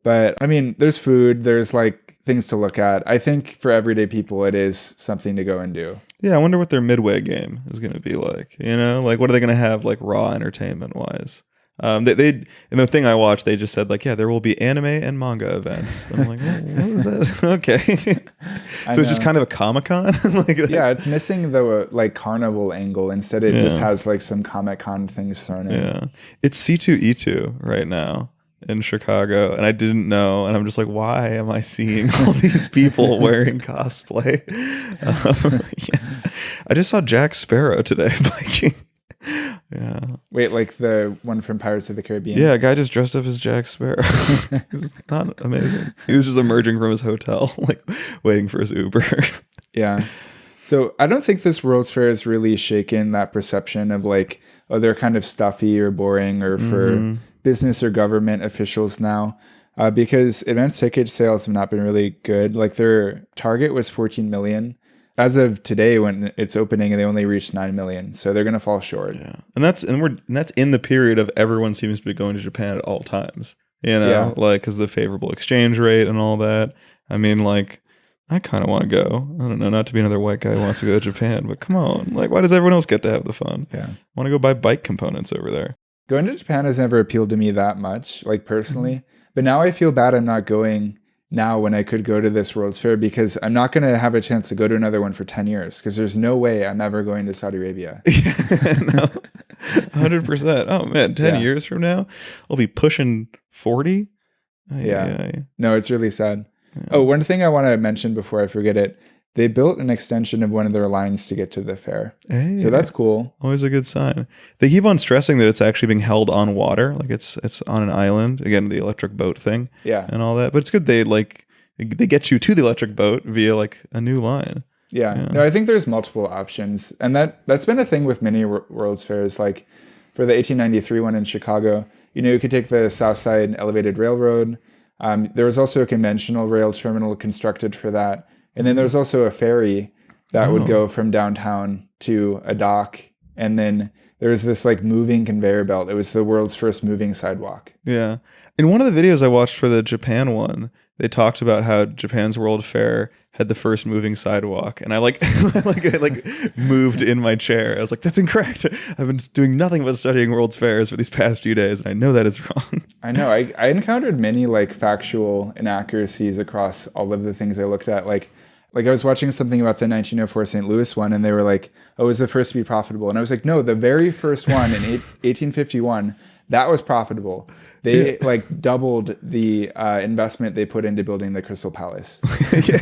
But I mean, there's food, there's like things to look at. I think for everyday people, it is something to go and do. Yeah, I wonder what their midway game is going to be like. You know, like what are they going to have like raw entertainment wise? They in the thing I watched, they just said like, yeah, there will be anime and manga events. I'm like, what is that? Okay, so it's just kind of a Comic-Con. Like, yeah, it's missing the like carnival angle. Instead, it just Yeah. has like some Comic-Con things thrown in. yeah, it's C2E2 right now in Chicago, and I didn't know, and I'm just like, why am I seeing all these people wearing cosplay? Yeah. I just saw Jack Sparrow today biking. Yeah. Wait, like the one from Pirates of the Caribbean? Yeah, a guy just dressed up as Jack Sparrow. It was not amazing. He was just emerging from his hotel, like waiting for his Uber. Yeah. So I don't think this World's Fair has really shaken that perception of like, oh, they're kind of stuffy or boring or for business or government officials now. Because advance ticket sales have not been really good. Like their target was 14 million. As of today, when it's opening, they only reached 9 million. So they're going to fall short. Yeah. And that's in the period of everyone seems to be going to Japan at all times. You know, Yeah. like because of the favorable exchange rate and all that. I mean, like, I kind of want to go. I don't know, not to be another white guy who wants to go to Japan, but come on, like, why does everyone else get to have the fun? Yeah. I want to go buy bike components over there. Going to Japan has never appealed to me that much, like personally. But now I feel bad I'm not going now when I could go to this World's Fair because I'm not going to have a chance to go to another one for 10 years because there's no way I'm ever going to Saudi Arabia. No, 100%. Oh man, 10 Yeah. years from now, I'll be pushing 40. Yeah. No, it's really sad. Oh, one thing I want to mention before I forget it. They built an extension of one of their lines to get to the fair. Hey, So that's cool. always a good sign. They keep on stressing that it's actually being held on water, like it's on an island. Again, the electric boat thing Yeah. and all that. But it's good they get you to the electric boat via like a new line. Yeah. Yeah. No, I think there's multiple options. And that's been a thing with many World's Fairs. Like for the 1893 one in Chicago, you could take the South Side Elevated Railroad. There was also a conventional rail terminal constructed for that. And then there's also a ferry that would go from downtown to a dock. And then there was this like moving conveyor belt. It was the world's first moving sidewalk. Yeah. In one of the videos I watched for the Japan one, they talked about how Japan's World Fair had the first moving sidewalk, and I moved in my chair. I was like, "That's incorrect. I've been doing nothing but studying World's Fairs for these past few days, and I know that is wrong." I know. I encountered many like factual inaccuracies across all of the things I looked at. Like I was watching something about the 1904 St. Louis one, and they were like, "Oh, it was the first to be profitable," and I was like, "No, the very first one in 1851 that was profitable." They like doubled the investment they put into building the Crystal Palace. Yeah.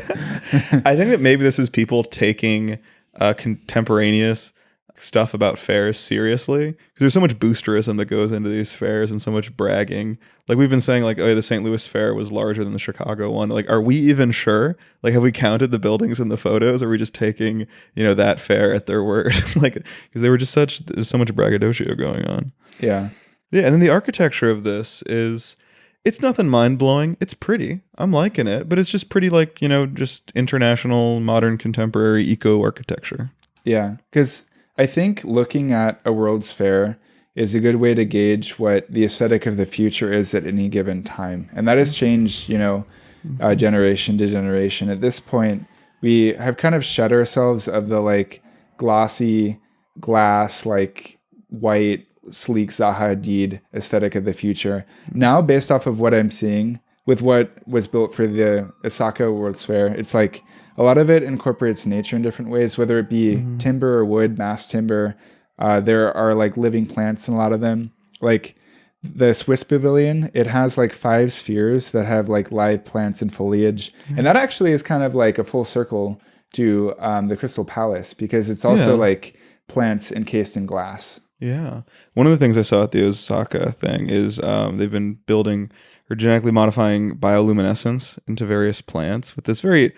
I think that maybe this is people taking contemporaneous stuff about fairs seriously, because there's so much boosterism that goes into these fairs and so much bragging. Like we've been saying, like, oh, the St. Louis fair was larger than the Chicago one. Like, are we even sure? Like, have we counted the buildings in the photos? Or are we just taking that fair at their word? Like, because there's so much braggadocio going on. Yeah. Yeah, and then the architecture of this it's nothing mind-blowing. It's pretty. I'm liking it, but it's just pretty like, just international, modern, contemporary eco-architecture. Yeah, because I think looking at a World's Fair is a good way to gauge what the aesthetic of the future is at any given time. And that has changed, generation to generation. At this point, we have kind of shed ourselves of the like glossy glass, like white, sleek Zaha Hadid aesthetic of the future. Now, based off of what I'm seeing with what was built for the Osaka World's Fair, it's like a lot of it incorporates nature in different ways, whether it be timber or wood, mass timber. There are like living plants in a lot of them. Like the Swiss Pavilion, it has like 5 spheres that have like live plants and foliage. And that actually is kind of like a full circle to the Crystal Palace, because it's also like plants encased in glass. Yeah. One of the things I saw at the Osaka thing is they've been building or genetically modifying bioluminescence into various plants with this very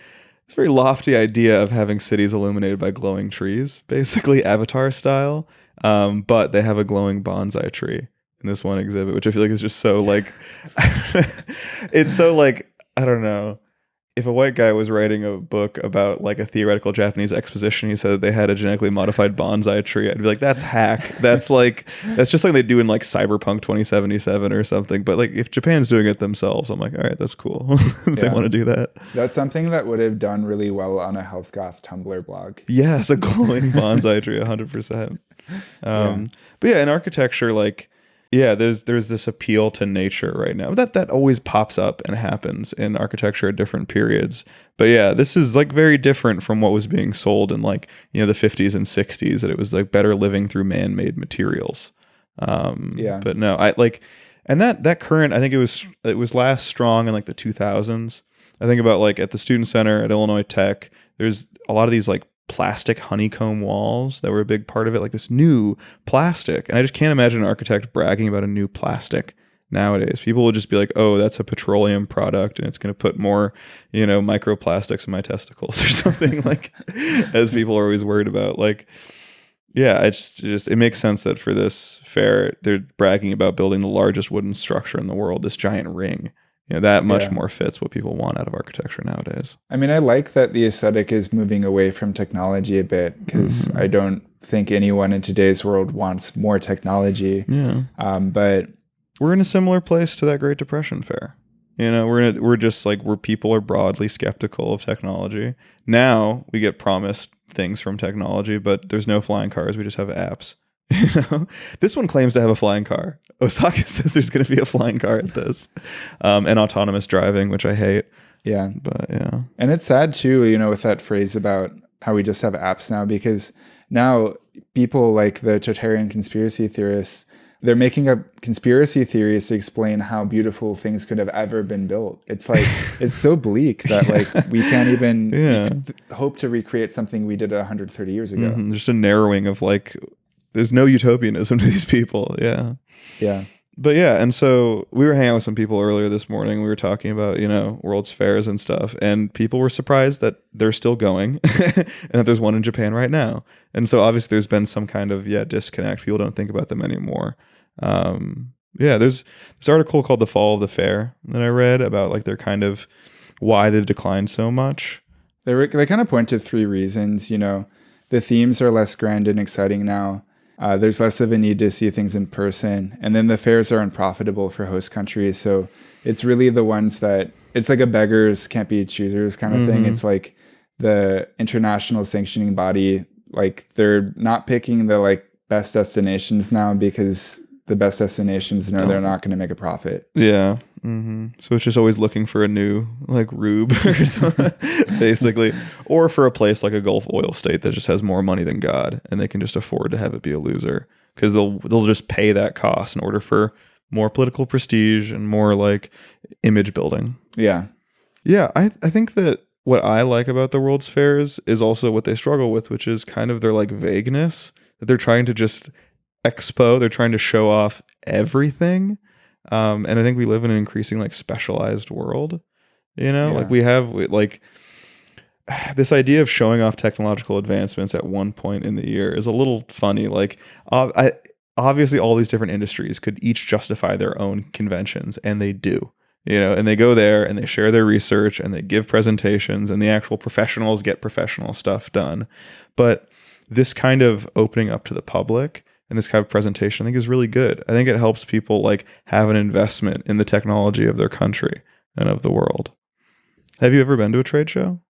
lofty idea of having cities illuminated by glowing trees, basically Avatar style. But they have a glowing bonsai tree in this one exhibit, which I feel like is just so like, it's so like, I don't know. if a white guy was writing a book about like a theoretical Japanese exposition, he said that they had a genetically modified bonsai tree, I'd be like, that's hack. That's just like they do in like Cyberpunk 2077 or something. But like if Japan's doing it themselves, I'm like, all right, that's cool. They want to do that. That's something that would have done really well on a health goth Tumblr blog. Yes, a glowing bonsai tree, 100%. But yeah, in architecture, like, yeah, there's this appeal to nature right now. That always pops up and happens in architecture at different periods. But yeah, this is like very different from what was being sold in like, you know, the 50s and 60s, that it was like better living through man-made materials. But no, I like, and that current, I think it was last strong in like the 2000s. I think about like at the Student Center at Illinois Tech, there's a lot of these like plastic honeycomb walls that were a big part of it, like this new plastic. And I just can't imagine an architect bragging about a new plastic nowadays. People will just be like, oh, that's a petroleum product and it's going to put more, you know, microplastics in my testicles or something, like, as people are always worried about. Like, yeah, it's just it makes sense that for this fair, they're bragging about building the largest wooden structure in the world, this giant ring. You know, that much more fits what people want out of architecture nowadays. I mean, I like that the aesthetic is moving away from technology a bit, because I don't think anyone in today's world wants more technology. Yeah. But we're in a similar place to that Great Depression fair. You know, we're just like where people are broadly skeptical of technology. Now we get promised things from technology, but there's no flying cars. We just have apps. You know, this one claims to have a flying car. Osaka says there's going to be a flying car at this, and autonomous driving, which I hate. Yeah, but yeah, and it's sad too, you know, with that phrase about how we just have apps now, because now people like the totalitarian conspiracy theorists, they're making up conspiracy theories to explain how beautiful things could have ever been built. It's like, it's so bleak that like we can't even hope to recreate something we did 130 years ago. Just a narrowing of like, there's no utopianism to these people. Yeah. But yeah, and so we were hanging out with some people earlier this morning. We were talking about, you know, World's Fairs and stuff, and people were surprised that they're still going and that there's one in Japan right now. And so obviously there's been some kind of, disconnect. People don't think about them anymore. There's this article called The Fall of the Fair that I read about like their kind of why they've declined so much. They kind of point to three reasons. You know, the themes are less grand and exciting now. There's less of a need to see things in person. And then the fairs are unprofitable for host countries. So it's really the ones that, it's like a beggars can't be choosers kind of thing. It's like the international sanctioning body, like they're not picking the like best destinations now because the best destinations know they're not going to make a profit. Yeah. So it's just always looking for a new like rube or something, basically, or for a place like a Gulf oil state that just has more money than God, and they can just afford to have it be a loser because they'll just pay that cost in order for more political prestige and more like image building. Yeah. I think that what I like about the World's Fairs is also what they struggle with, which is kind of their like vagueness, that they're trying to just they're trying to show off everything. And I think we live in an increasing like specialized world, you know, like we have like this idea of showing off technological advancements at one point in the year is a little funny. Like obviously all these different industries could each justify their own conventions, and they do, you know, and they go there and they share their research and they give presentations, and the actual professionals get professional stuff done. But this kind of opening up to the public and this kind of presentation, I think, is really good. I think it helps people like have an investment in the technology of their country and of the world. Have you ever been to a trade show?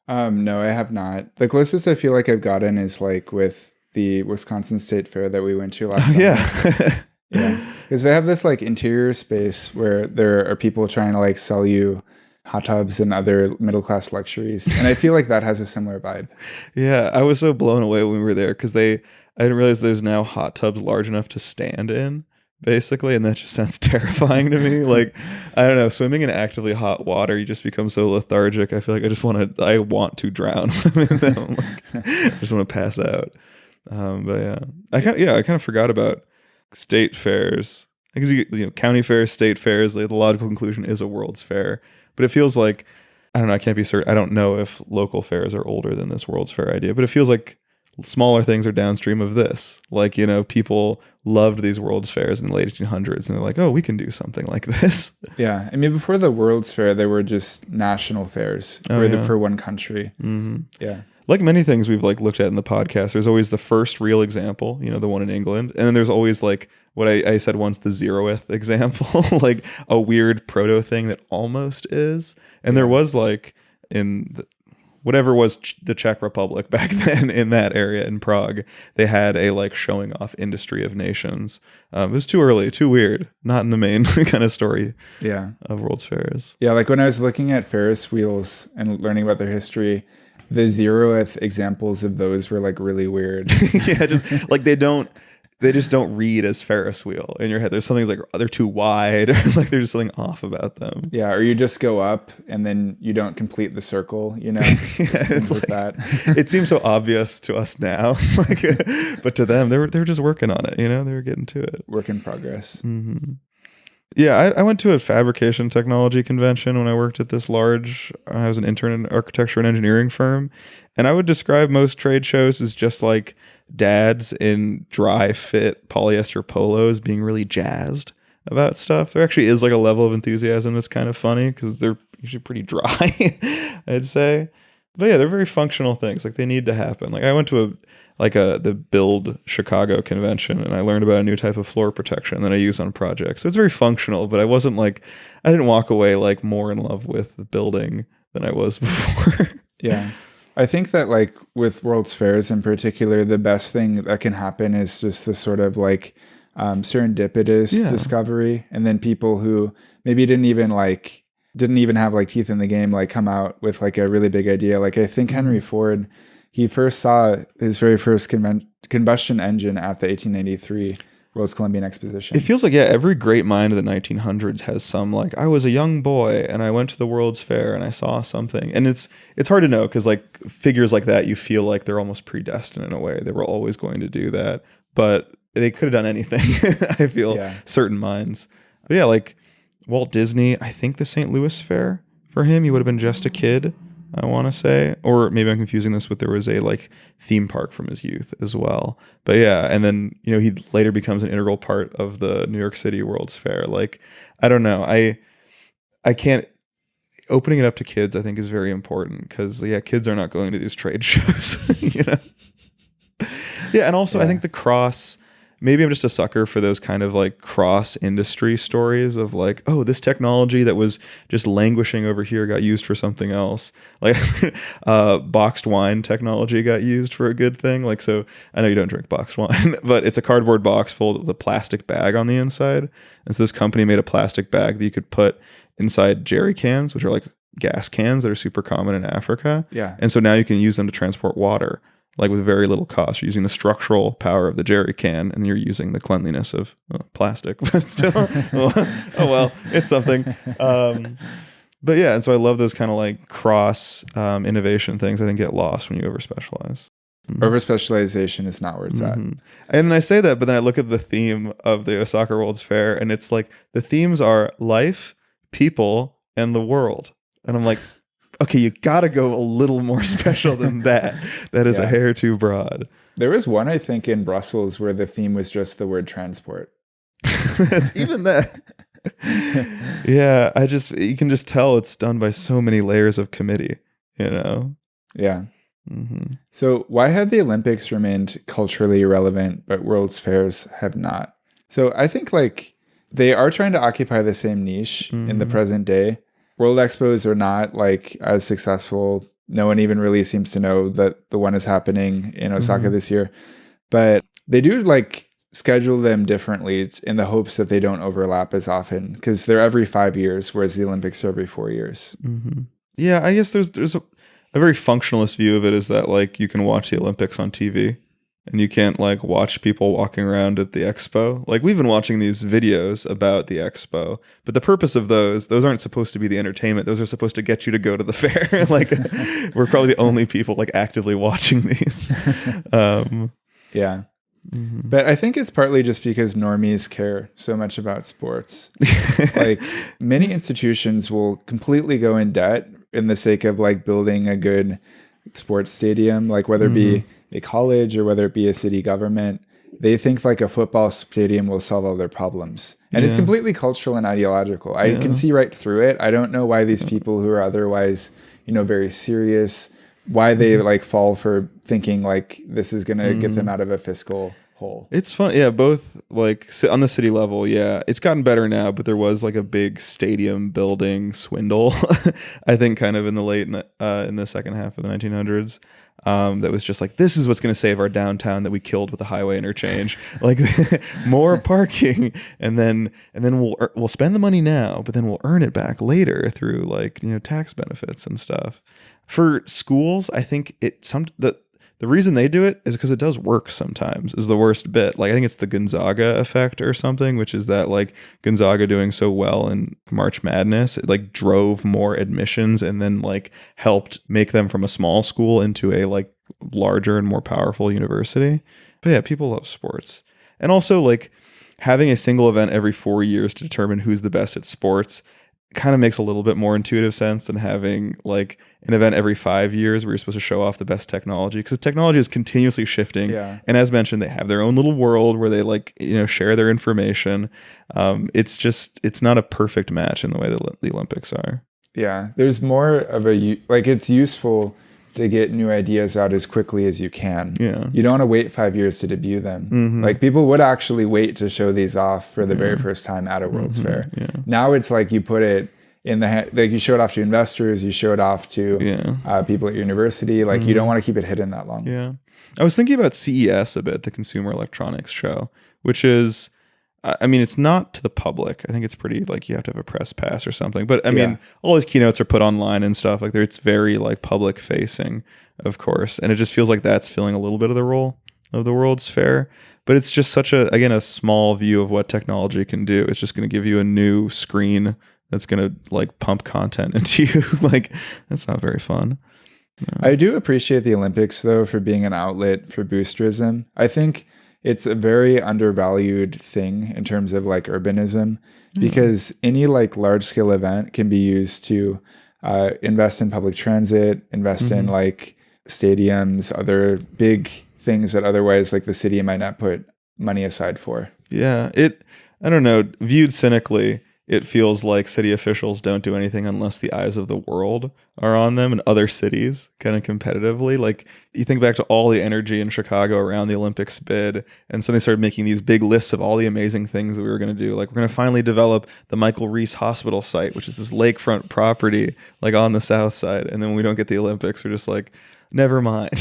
No, I have not. The closest I feel like I've gotten is like with the Wisconsin State Fair that we went to last summer. Yeah. Because they have this like interior space where there are people trying to like sell you hot tubs and other middle-class luxuries. And I feel like that has a similar vibe. Yeah, I was so blown away when we were there because I didn't realize there's now hot tubs large enough to stand in, basically, and that just sounds terrifying to me. Like, I don't know, swimming in actively hot water, you just become so lethargic. I feel like I want to drown when I'm in them. Like, I just want to pass out. But yeah, I kind of forgot about state fairs. Because you know, county fairs, state fairs, like the logical conclusion is a World's Fair. But it feels like, I don't know, I can't be certain. I don't know if local fairs are older than this World's Fair idea, but it feels like smaller things are downstream of this. Like, you know, people loved these World's Fairs in the late 1800s, and they're like, oh, we can do something like this. Yeah. I mean, before the World's Fair, there were just national fairs for one country. Mm-hmm. Yeah. Like many things we've like looked at in the podcast, there's always the first real example, you know, the one in England. And then there's always like what I said once, the 0th example, like a weird proto thing that almost is. And there was like whatever was the Czech Republic back then in that area in Prague, they had a like showing off industry of nations. It was too early, too weird, not in the main kind of story of World's Fairs. Yeah, like when I was looking at Ferris wheels and learning about their history, the 0th examples of those were like really weird. Yeah, just like they just don't read as Ferris wheel in your head. There's something like they're too wide, or like there's just something off about them. Yeah, or you just go up and then you don't complete the circle, you know? It's like that. It seems so obvious to us now, like, but to them, they were just working on it. You know, they were getting to it. Work in progress. Mm-hmm. Yeah, I went to a fabrication technology convention when I worked at this I was an intern in an architecture and engineering firm. And I would describe most trade shows as just like dads in dry fit polyester polos being really jazzed about stuff. There actually is like a level of enthusiasm that's kind of funny because they're usually pretty dry, I'd say. But yeah, they're very functional things. Like they need to happen. Like I went to the Build Chicago convention, and I learned about a new type of floor protection that I use on projects. So it's very functional, but I didn't walk away like more in love with the building than I was before. Yeah. I think that like with World's Fairs in particular, the best thing that can happen is just the sort of like serendipitous discovery. And then people who maybe didn't even have like teeth in the game, like come out with like a really big idea. Like I think Henry Ford, he first saw his very first combustion engine at the 1893 World's Columbian Exposition. It feels like, yeah, every great mind of the 1900s has some like, I was a young boy and I went to the World's Fair and I saw something. And it's hard to know because like figures like that, you feel like they're almost predestined in a way. They were always going to do that, but they could have done anything. I feel certain minds. But yeah, like Walt Disney, I think the St. Louis Fair for him, he would have been just a kid, I want to say, or maybe I'm confusing this with there was a like theme park from his youth as well. But yeah, and then, you know, he later becomes an integral part of the New York City World's Fair. Like, I don't know. I can't, opening it up to kids, I think is very important because kids are not going to these trade shows, you know? Yeah. And also I think maybe I'm just a sucker for those kind of like cross industry stories of like, oh, this technology that was just languishing over here got used for something else. Like boxed wine technology got used for a good thing. Like, so I know you don't drink boxed wine, but it's a cardboard box full of a plastic bag on the inside. And so this company made a plastic bag that you could put inside jerry cans, which are like gas cans that are super common in Africa. Yeah. And so now you can use them to transport water, like with very little cost. You're using the structural power of the jerry can, and you're using the cleanliness of plastic. But still, oh well, it's something. But yeah, and so I love those kind of like cross innovation things. I think get lost when you over specialize. Over specialization is not where it's at. And then I say that, but then I look at the theme of the Osaka World's Fair, and it's like the themes are life, people, and the world. And I'm like, okay, you gotta go a little more special than that. That is a hair too broad. There was one, I think, in Brussels where the theme was just the word transport. That's even that. Yeah, you can just tell it's done by so many layers of committee, you know? Yeah. Mm-hmm. So why have the Olympics remained culturally irrelevant, but World's Fairs have not? So I think like they are trying to occupy the same niche in the present day. World Expos are not like as successful. No one even really seems to know that the one is happening in Osaka this year, but they do like schedule them differently in the hopes that they don't overlap as often because they're every 5 years, whereas the Olympics are every 4 years. Yeah, I guess there's a very functionalist view of it is that like you can watch the Olympics on TV. And you can't like watch people walking around at the expo. Like we've been watching these videos about the expo, but the purpose of those aren't supposed to be the entertainment. Those are supposed to get you to go to the fair. Like we're probably the only people like actively watching these. Yeah. But I think it's partly just because normies care so much about sports. Like many institutions will completely go in debt in the sake of like building a good sports stadium, like whether it be a college or whether it be a city government, they think like a football stadium will solve all their problems. And it's Yeah. completely cultural and ideological. I can Yeah. see right through it. I don't know why these people who are otherwise, very serious, why they like fall for thinking like this is going to get them out of a fiscal hole. It's fun. Yeah, both like on the city level, yeah. It's gotten better now, but there was like a big stadium building swindle, I think kind of in the second half of the 1900s. That was just like, this is what's going to save our downtown that we killed with the highway interchange, like more parking, and then we'll spend the money now, but then we'll earn it back later through like tax benefits and stuff. For schools, I think the reason they do it is because it does work sometimes, is the worst bit. Like, I think it's the Gonzaga effect or something, which is that like Gonzaga doing so well in March Madness, it like drove more admissions and then like helped make them from a small school into a like larger and more powerful university. But yeah, people love sports. And also like having a single event every 4 years to determine who's the best at sports kind of makes a little bit more intuitive sense than having like an event every 5 years where you're supposed to show off the best technology, because technology is continuously shifting. Yeah. And as mentioned, they have their own little world where they like share their information. It's not a perfect match in the way that the Olympics are. Yeah, there's more of it's useful to get new ideas out as quickly as you can. Yeah. You don't want to wait 5 years to debut them. Like people would actually wait to show these off for the very first time at a World's Fair. Yeah. Now it's like you put it in like you show it off to investors, you show it off to people at your university. Like you don't want to keep it hidden that long. Yeah. I was thinking about CES a bit, the Consumer Electronics Show, which is, I mean, it's not to the public. I think it's pretty like you have to have a press pass or something. But I mean, all these keynotes are put online and stuff. Like it's very like public facing, of course. And it just feels like that's filling a little bit of the role of the World's Fair. But it's just such a small view of what technology can do. It's just going to give you a new screen that's going to like pump content into you. Like that's not very fun. No. I do appreciate the Olympics though for being an outlet for boosterism. I think it's a very undervalued thing in terms of like urbanism, because any like large scale event can be used to invest in public transit, invest in like stadiums, other big things that otherwise like the city might not put money aside for. Yeah, I don't know, viewed cynically, it feels like city officials don't do anything unless the eyes of the world are on them and other cities kind of competitively. Like you think back to all the energy in Chicago around the Olympics bid, and so they started making these big lists of all the amazing things that we were going to do. Like we're going to finally develop the Michael Reese Hospital site, which is this lakefront property like on the south side. And then when we don't get the Olympics, we're just like, never mind.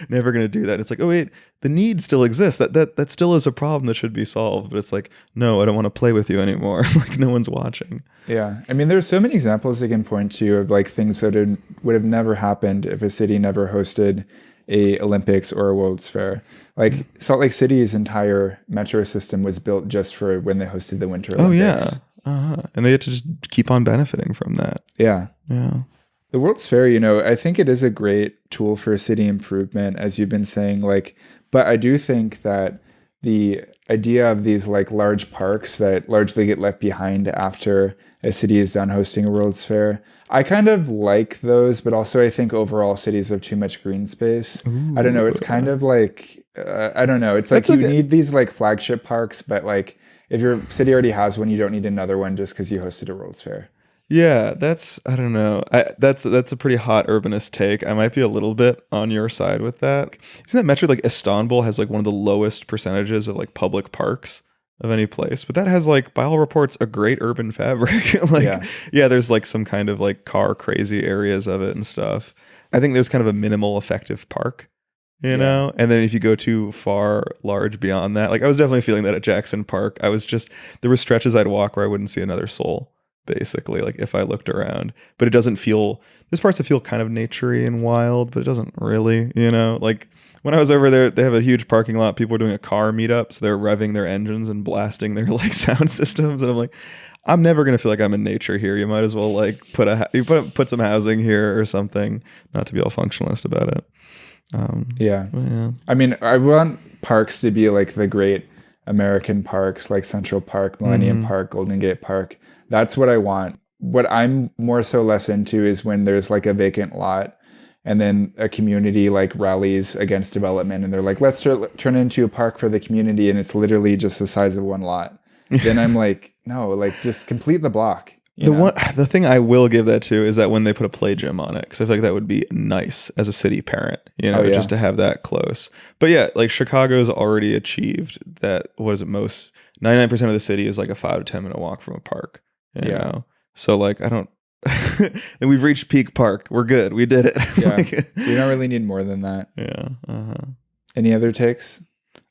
Never going to do that. It's like, oh wait, the need still exists. That still is a problem that should be solved. But it's like, no, I don't want to play with you anymore. Like no one's watching. Yeah. I mean, there's so many examples they can point to of like things that would have never happened if a city never hosted a Olympics or a World's Fair. Like Salt Lake City's entire metro system was built just for when they hosted the Winter Olympics. Oh yeah. And they had to just keep on benefiting from that. Yeah. Yeah. The World's Fair, I think it is a great tool for city improvement, as you've been saying, but I do think that the idea of these like large parks that largely get left behind after a city is done hosting a World's Fair, I kind of like those, but also I think overall cities have too much green space. I don't know. It's kind of like, I don't know. It's like you need these like flagship parks, but like if your city already has one, you don't need another one just because you hosted a World's Fair. Yeah, I don't know. That's a pretty hot urbanist take. I might be a little bit on your side with that. Isn't that metric like Istanbul has like one of the lowest percentages of like public parks of any place? But that has like, by all reports, a great urban fabric. Yeah, there's like some kind of like car crazy areas of it and stuff. I think there's kind of a minimal effective park, you know? And then if you go too far large beyond that, like I was definitely feeling that at Jackson Park. There were stretches I'd walk where I wouldn't see another soul, basically, like if I looked around. But it doesn't feel, there's parts that feel kind of naturey and wild, but it doesn't really, like when I was over there, they have a huge parking lot. People are doing a car meetup, so they're revving their engines and blasting their like sound systems. And I'm like, I'm never gonna feel like I'm in nature here. You might as well like put some housing here or something. Not to be all functionalist about it. Yeah. I mean, I want parks to be like the great American parks, like Central Park, Millennium Park, Golden Gate Park. That's what I want. What I'm more so less into is when there's like a vacant lot and then a community like rallies against development, and they're like, let's turn it into a park for the community, and it's literally just the size of one lot. Then I'm like, no, like just complete the block. The thing I will give that to is that when they put a play gym on it, because I feel like that would be nice as a city parent, just to have that close. But yeah, like Chicago's already achieved that. What is it? Most 99% of the city is like a 5 to 10 minute walk from a park. You know, so like I don't. And we've reached peak park. We're good. We did it. Yeah, we don't really need more than that. Yeah. Any other takes?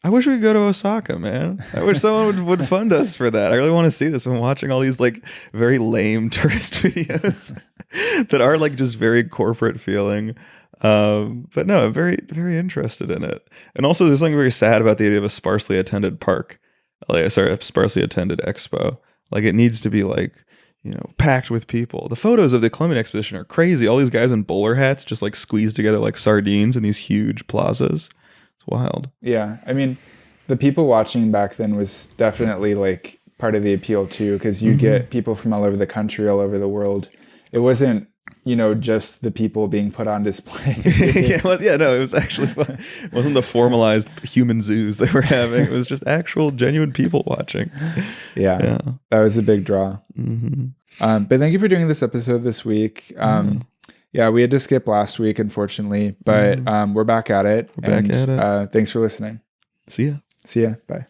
I wish we could go to Osaka, man. I wish someone would fund us for that. I really want to see this. I'm watching all these like very lame tourist videos that are like just very corporate feeling. But no, I'm very, very interested in it. And also there's something very sad about the idea of a sparsely attended park. A sparsely attended expo. Like it needs to be like, packed with people. The photos of the Columbian Exposition are crazy. All these guys in bowler hats just like squeezed together like sardines in these huge plazas. Wild. Yeah, I mean, the people watching back then was definitely like part of the appeal too, because you get people from all over the country, all over the world. It wasn't, just the people being put on display. It was actually fun. It wasn't the formalized human zoos they were having. It was just actual genuine people watching. Yeah. That was a big draw. But thank you for doing this episode this week. Yeah, we had to skip last week, unfortunately, but we're back at it. Thanks for listening. See ya. See ya. Bye.